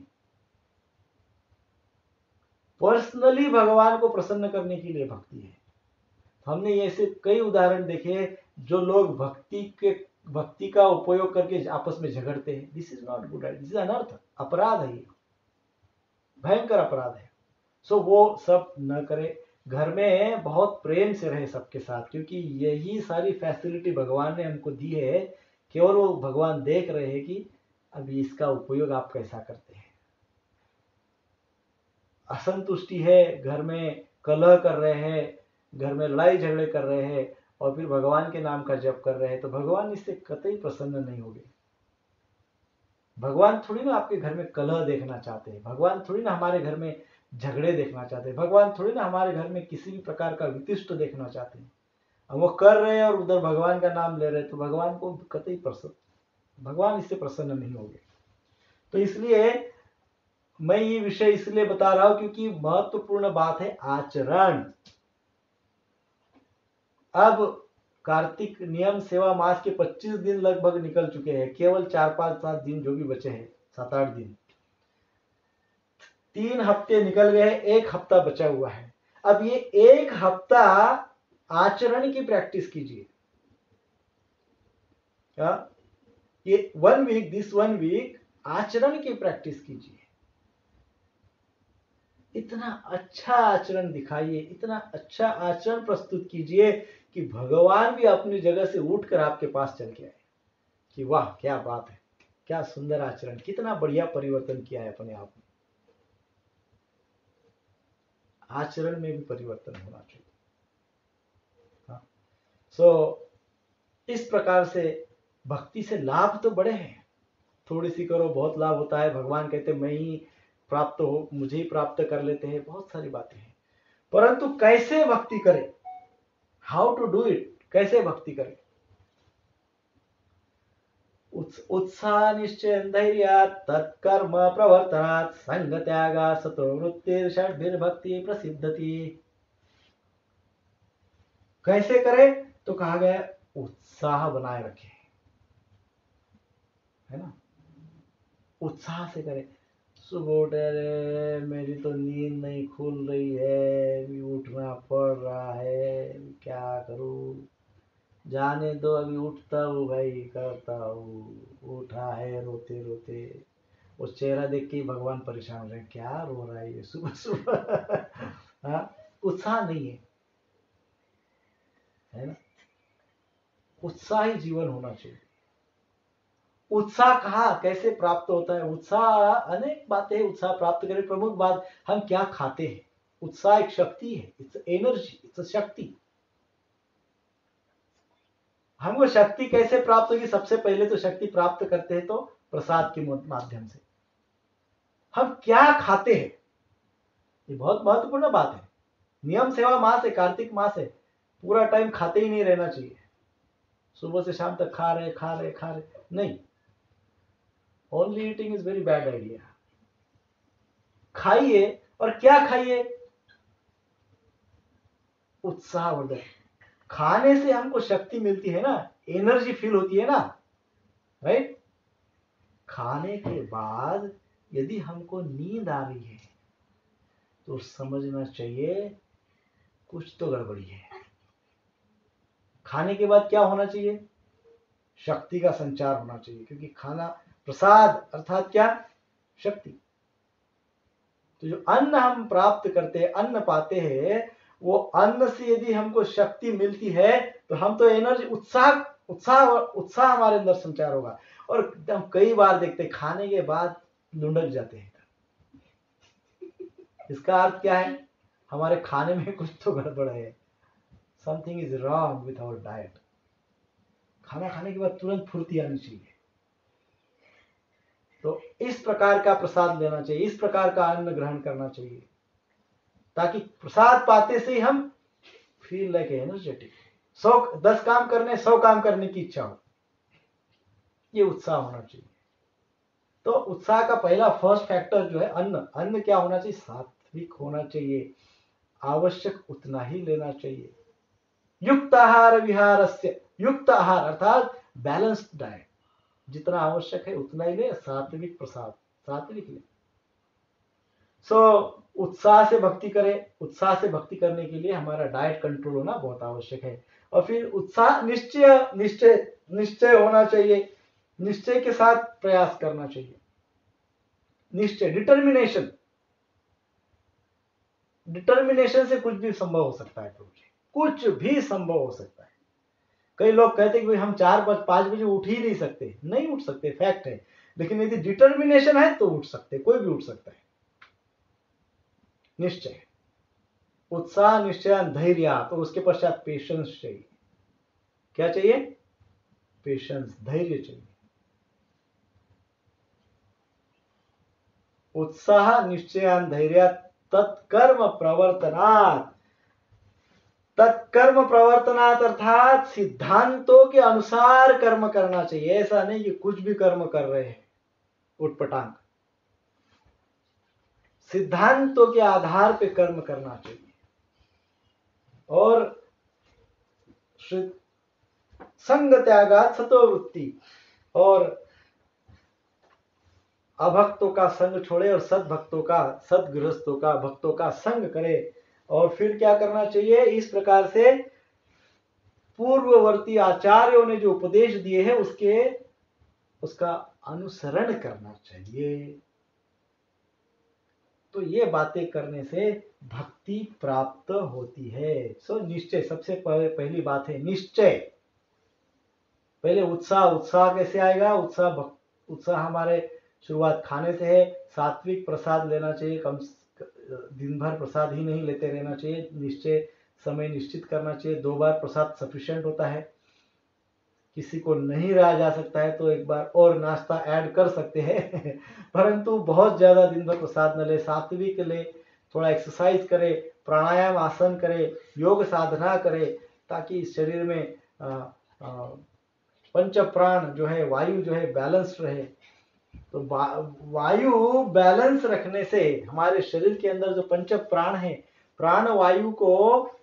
पर्सनली भगवान को प्रसन्न करने के लिए भक्ति है। हमने ऐसे कई उदाहरण देखे जो लोग भक्ति का उपयोग करके आपस में झगड़ते हैं। This is not good, this is अनर्थ, अपराध है, ये भयंकर अपराध है। सो वो सब न करे, घर में बहुत प्रेम से रहे सबके साथ, क्योंकि यही सारी फैसिलिटी भगवान ने हमको दी है, केवल वो भगवान देख रहे हैं कि अभी इसका उपयोग आप कैसा करते हैं। असंतुष्टि है, घर में कलह कर रहे हैं, घर में लड़ाई झगड़े कर रहे हैं, और फिर भगवान के नाम का जप कर रहे हैं, तो भगवान इससे कतई प्रसन्न नहीं होंगे। भगवान थोड़ी ना आपके घर में कलह देखना चाहते हैं, भगवान थोड़ी ना हमारे घर में झगड़े देखना चाहते हैं, भगवान थोड़ी ना हमारे घर में किसी भी प्रकार का विशिष्ट देखना चाहते हैं। हम वो कर रहे हैं और उधर भगवान का नाम ले रहे हैं, तो भगवान को कतई भगवान इससे प्रसन्न नहीं होंगे। तो इसलिए मैं ये विषय इसलिए बता रहा हूं क्योंकि महत्वपूर्ण बात है आचरण। अब कार्तिक नियम सेवा मास के 25 दिन लगभग निकल चुके हैं, केवल 4-5-7 दिन जो भी बचे हैं, 7-8 दिन, 3 हफ्ते निकल गए, 1 हफ्ता बचा हुआ है। अब ये 1 हफ्ता आचरण की प्रैक्टिस कीजिए। ये 1 वीक, दिस 1 वीक आचरण की प्रैक्टिस कीजिए। इतना अच्छा आचरण दिखाइए, इतना अच्छा आचरण प्रस्तुत कीजिए कि भगवान भी अपनी जगह से उठकर आपके पास चल के आए कि वाह क्या बात है, क्या सुंदर आचरण, कितना बढ़िया परिवर्तन किया है अपने आप में। आचरण में भी परिवर्तन होना चाहिए। सो इस प्रकार से भक्ति से लाभ तो बड़े हैं, थोड़ी सी करो बहुत लाभ होता है, भगवान कहते मैं ही प्राप्त हो, मुझे ही प्राप्त कर लेते हैं, बहुत सारी बातें हैं। परंतु कैसे भक्ति करें, हाउ टू डू इट, कैसे भक्ति करें। उत्साह निश्चय धैर्य तत्कर्म प्रवर्तनात् संग त्यागा सतो वृत्ति षड्भिर्भक्ति प्रसिद्धति। कैसे करें, तो कहा गया उत्साह बनाए रखें, है ना, उत्साह से करें। सुबह उठे, मेरी तो नींद नहीं खुल रही है, अभी उठना पड़ रहा है, क्या करूं, जाने दो, अभी उठता हूँ भाई, करता हूँ। उठा है रोते रोते, उस चेहरा देख के भगवान परेशान रहे, क्या रो रहा है ये सुबह सुबह। हाँ, उत्साह नहीं है ना। उत्साही जीवन होना चाहिए। उत्साह कहाँ कैसे प्राप्त होता है, उत्साह अनेक बातें हैं, उत्साह प्राप्त करें। प्रमुख बात हम क्या खाते हैं। उत्साह एक शक्ति है, इट्स एनर्जी, इट्स शक्ति। हमको शक्ति कैसे प्राप्त होगी, सबसे पहले तो शक्ति प्राप्त करते हैं तो प्रसाद के माध्यम से। हम क्या खाते हैं, ये बहुत महत्वपूर्ण बात है। नियम सेवा मास है, कार्तिक मास है, पूरा टाइम खाते ही नहीं रहना चाहिए, सुबह से शाम तक खा रहे नहीं। Only eating is very bad idea. खाइए, और क्या खाइए, उत्साहवर्धक। खाने से हमको शक्ति मिलती है ना, एनर्जी फील होती है ना, राइट। खाने के बाद यदि हमको नींद आ रही है तो समझना चाहिए कुछ तो गड़बड़ी है। खाने के बाद क्या होना चाहिए? शक्ति का संचार होना चाहिए, क्योंकि खाना प्रसाद अर्थात क्या? शक्ति। तो जो अन्न हम प्राप्त करते हैं, अन्न पाते हैं, वो अन्न से यदि हमको शक्ति मिलती है तो हम तो एनर्जी, उत्साह हमारे अंदर संचार होगा। और हम कई बार देखते हैं खाने के बाद लुढ़क जाते हैं। इसका अर्थ क्या है? हमारे खाने में कुछ तो गड़बड़ है, something is wrong with our diet. खाना खाने के बाद तुरंत फुर्ती आनी चाहिए। तो इस प्रकार का प्रसाद लेना चाहिए, इस प्रकार का अन्न ग्रहण करना चाहिए, ताकि प्रसाद पाते से ही हम फील लाइक एनर्जेटिक। 10 काम करने 100 काम करने की इच्छा हो, ये उत्साह होना चाहिए। तो उत्साह का पहला फर्स्ट फैक्टर जो है अन्न क्या होना चाहिए? सात्विक होना चाहिए, आवश्यक उतना ही लेना चाहिए। युक्त आहार विहारस्य, युक्त आहार अर्थात बैलेंस्ड डाइट, जितना आवश्यक है उतना ही ले। सात्विक प्रसाद, सात्विक ले। उत्साह से भक्ति करें। उत्साह से भक्ति करने के लिए हमारा डाइट कंट्रोल होना बहुत आवश्यक है। और फिर उत्साह, निश्चय होना चाहिए, निश्चय के साथ प्रयास करना चाहिए। निश्चय, डिटर्मिनेशन से कुछ भी संभव हो सकता है प्रभु जी, कुछ भी संभव हो सकता है। कई लोग कहते हैं कि हम 4-5 बजे उठ ही नहीं सकते। नहीं उठ सकते, फैक्ट है। लेकिन यदि डिटर्मिनेशन है तो उठ सकते, कोई भी उठ सकता है। निश्चय, उत्साह, निश्चय, धैर्य, और उसके पश्चात पेशेंस चाहिए। क्या चाहिए? पेशेंस, धैर्य चाहिए। उत्साह, निश्चय, धैर्य, तत्कर्म प्रवर्तनात् अर्थात सिद्धांतों के अनुसार कर्म करना चाहिए। ऐसा नहीं कि कुछ भी कर्म कर रहे हैं उटपटांग। सिद्धांतों के आधार पे कर्म करना चाहिए। और संग त्यागात् सतो वृत्ति, और अभक्तों का संग छोड़े और सद्भक्तों का, सदगृहस्थों का, भक्तों का संग करे। और फिर क्या करना चाहिए? इस प्रकार से पूर्ववर्ती आचार्यों ने जो उपदेश दिए हैं उसका अनुसरण करना चाहिए। तो ये बातें करने से भक्ति प्राप्त होती है। निश्चय, सबसे पहली बात है निश्चय। पहले उत्साह कैसे आएगा? उत्साह हमारे शुरुआत खाने से है। सात्विक प्रसाद लेना चाहिए, कम दिन भर प्रसाद ही नहीं लेते रहना चाहिए। निश्चय, समय निश्चित करना चाहिए। 2 बार प्रसाद सफिशिएंट होता है। किसी को नहीं रहा जा सकता है तो एक बार और नाश्ता ऐड कर सकते हैं परंतु बहुत ज्यादा दिन भर प्रसाद न ले। सात्विक ले, थोड़ा एक्सरसाइज करे, प्राणायाम आसन करे, योग साधना करे, ताकि इस शरीर में पंच प्राण जो है, वायु जो है, बैलेंस रहे। तो वायु बैलेंस रखने से हमारे शरीर के अंदर जो पंच प्राण है, प्राण वायु को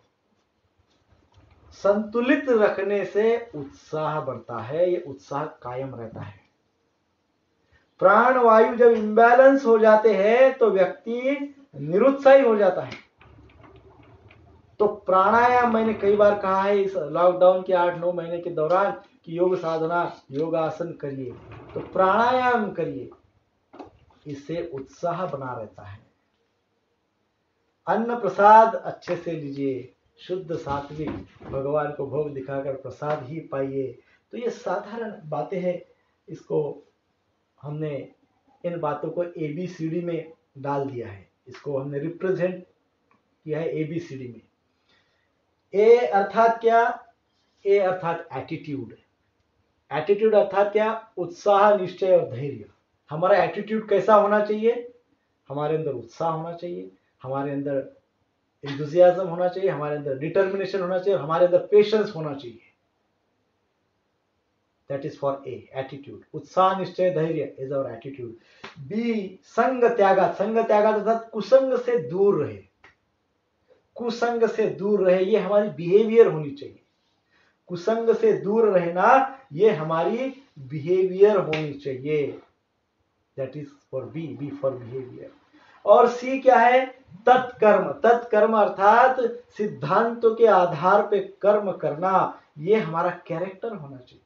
संतुलित रखने से उत्साह बढ़ता है। ये उत्साह कायम रहता है। प्राण वायु जब इम्बैलेंस हो जाते हैं तो व्यक्ति निरुत्साही हो जाता है। तो प्राणायाम, मैंने कई बार कहा है इस लॉकडाउन के 8-9 महीने के दौरान कि योग साधना, योगासन करिए, तो प्राणायाम करिए, इससे उत्साह बना रहता है। अन्न प्रसाद अच्छे से लीजिए, शुद्ध सात्विक, भगवान को भोग दिखाकर प्रसाद ही पाइए। तो ये साधारण बातें हैं। इसको हमने, इन बातों को ABCD में डाल दिया है। इसको हमने रिप्रेजेंट किया है ABCD में। ए अर्थात क्या? ए अर्थात एटीट्यूड। एटीट्यूड अर्थात क्या? उत्साह, निश्चय और धैर्य। हमारा एटीट्यूड कैसा होना चाहिए? हमारे अंदर उत्साह होना चाहिए, हमारे अंदर एंथुसियाज्म होना चाहिए, हमारे अंदर डिटर्मिनेशन होना चाहिए, और हमारे अंदर पेशेंस होना चाहिए। That is for a, attitude. उत्साह, निश्चय, धैर्य इज आवर एटीट्यूड। बी, संग त्यागात्। संग त्यागात् अर्थात कुसंग से दूर रहे, कुसंग से दूर रहे, ये हमारी बिहेवियर होनी चाहिए। कुसंग से दूर रहना, ये हमारी बिहेवियर होनी चाहिए। That is for B for behaviour. और सी क्या है? तत्कर्म। तत्कर्म अर्थात सिद्धांतों के आधार पे कर्म करना, ये हमारा कैरेक्टर होना चाहिए।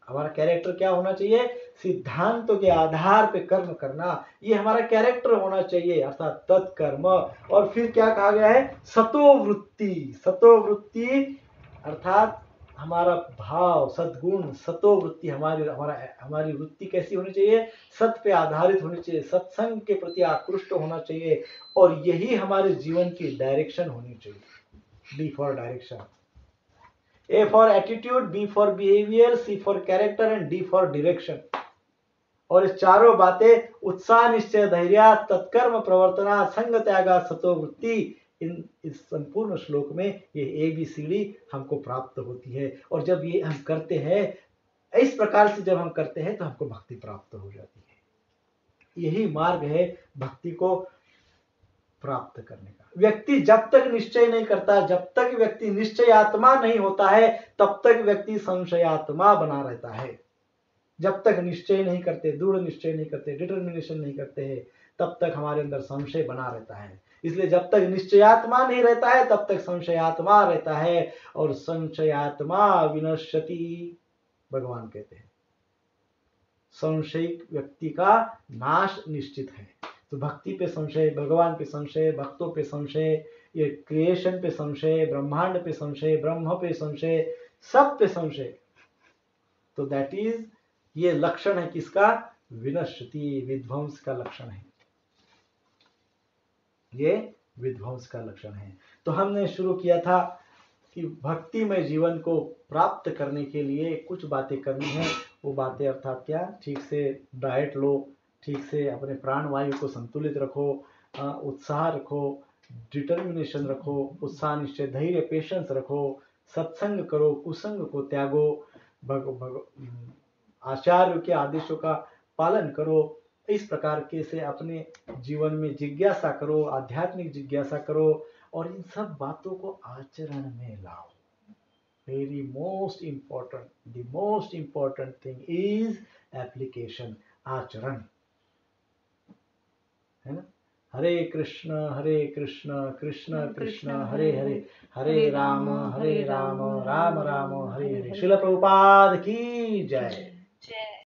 हमारा कैरेक्टर क्या होना चाहिए? सिद्धांतों के आधार पे कर्म करना, ये हमारा कैरेक्टर होना चाहिए, अर्थात तत्कर्म। और फिर क्या कहा गया है? सतोवृत्ति। सतोवृत्ति अर्थात हमारा भाव, सद्गुण, सतोवृत्ति। हमारी वृत्ति कैसी होनी चाहिए? सत पे आधारित होनी चाहिए, सत्संग के प्रति आकृष्ट होना चाहिए, और यही हमारे जीवन की डायरेक्शन होनी चाहिए। D for direction, A for attitude, B for behavior, C for character and D for direction। और इस चारों बातें उत्साह, निश्चय, धैर्य, तत्कर्म, प्रवर्तना, संग त्यागा, सतोवृत्ति, इस संपूर्ण श्लोक में ये ABCD हमको प्राप्त होती है। और जब ये हम करते हैं, इस प्रकार से जब हम करते हैं, तो हमको भक्ति प्राप्त हो जाती है। यही मार्ग है भक्ति को प्राप्त करने का। व्यक्ति जब तक निश्चय नहीं करता, जब तक व्यक्ति निश्चयात्मा नहीं होता है, तब तक व्यक्ति संशयात्मा बना रहता है। जब तक निश्चय नहीं करते, दृढ़ निश्चय नहीं करते, डिटर्मिनेशन नहीं करते हैं, तब तक हमारे अंदर संशय बना रहता है। इसलिए जब तक निश्चयात्मा नहीं रहता है, तब तक संशयात्मा रहता है, और संशयात्मा विनश्यति, भगवान कहते हैं। संशयिक व्यक्ति का नाश निश्चित है। तो भक्ति पे संशय, भगवान पे संशय, भक्तों पे संशय, ये क्रिएशन पे संशय, ब्रह्मांड पे संशय, ब्रह्म पे संशय, सब पे संशय, तो दैट इज, ये लक्षण है किसका? विनश्यति, विध्वंस का लक्षण है। ये विध्वंस का लक्षण है। तो हमने शुरू किया था कि भक्तिमय जीवन को प्राप्त करने के लिए कुछ बातें करनी है। वो बातें अर्थात क्या? ठीक से डाइट लो, ठीक से अपने प्राण वायु को संतुलित रखो, उत्साह रखो, डिटर्मिनेशन रखो, उत्साह, निश्चय, धैर्य, पेशेंस रखो, सत्संग करो, कुसंग को त्यागो, आचार्य के आदेशों का पालन करो। इस प्रकार के से अपने जीवन में जिज्ञासा करो, आध्यात्मिक जिज्ञासा करो, और इन सब बातों को आचरण में लाओ। Very most important, the most important thing is application, आचरण, है ना? हरे कृष्ण कृष्ण कृष्ण हरे हरे, हरे राम राम राम हरे हरे। श्रील प्रभुपाद की जय।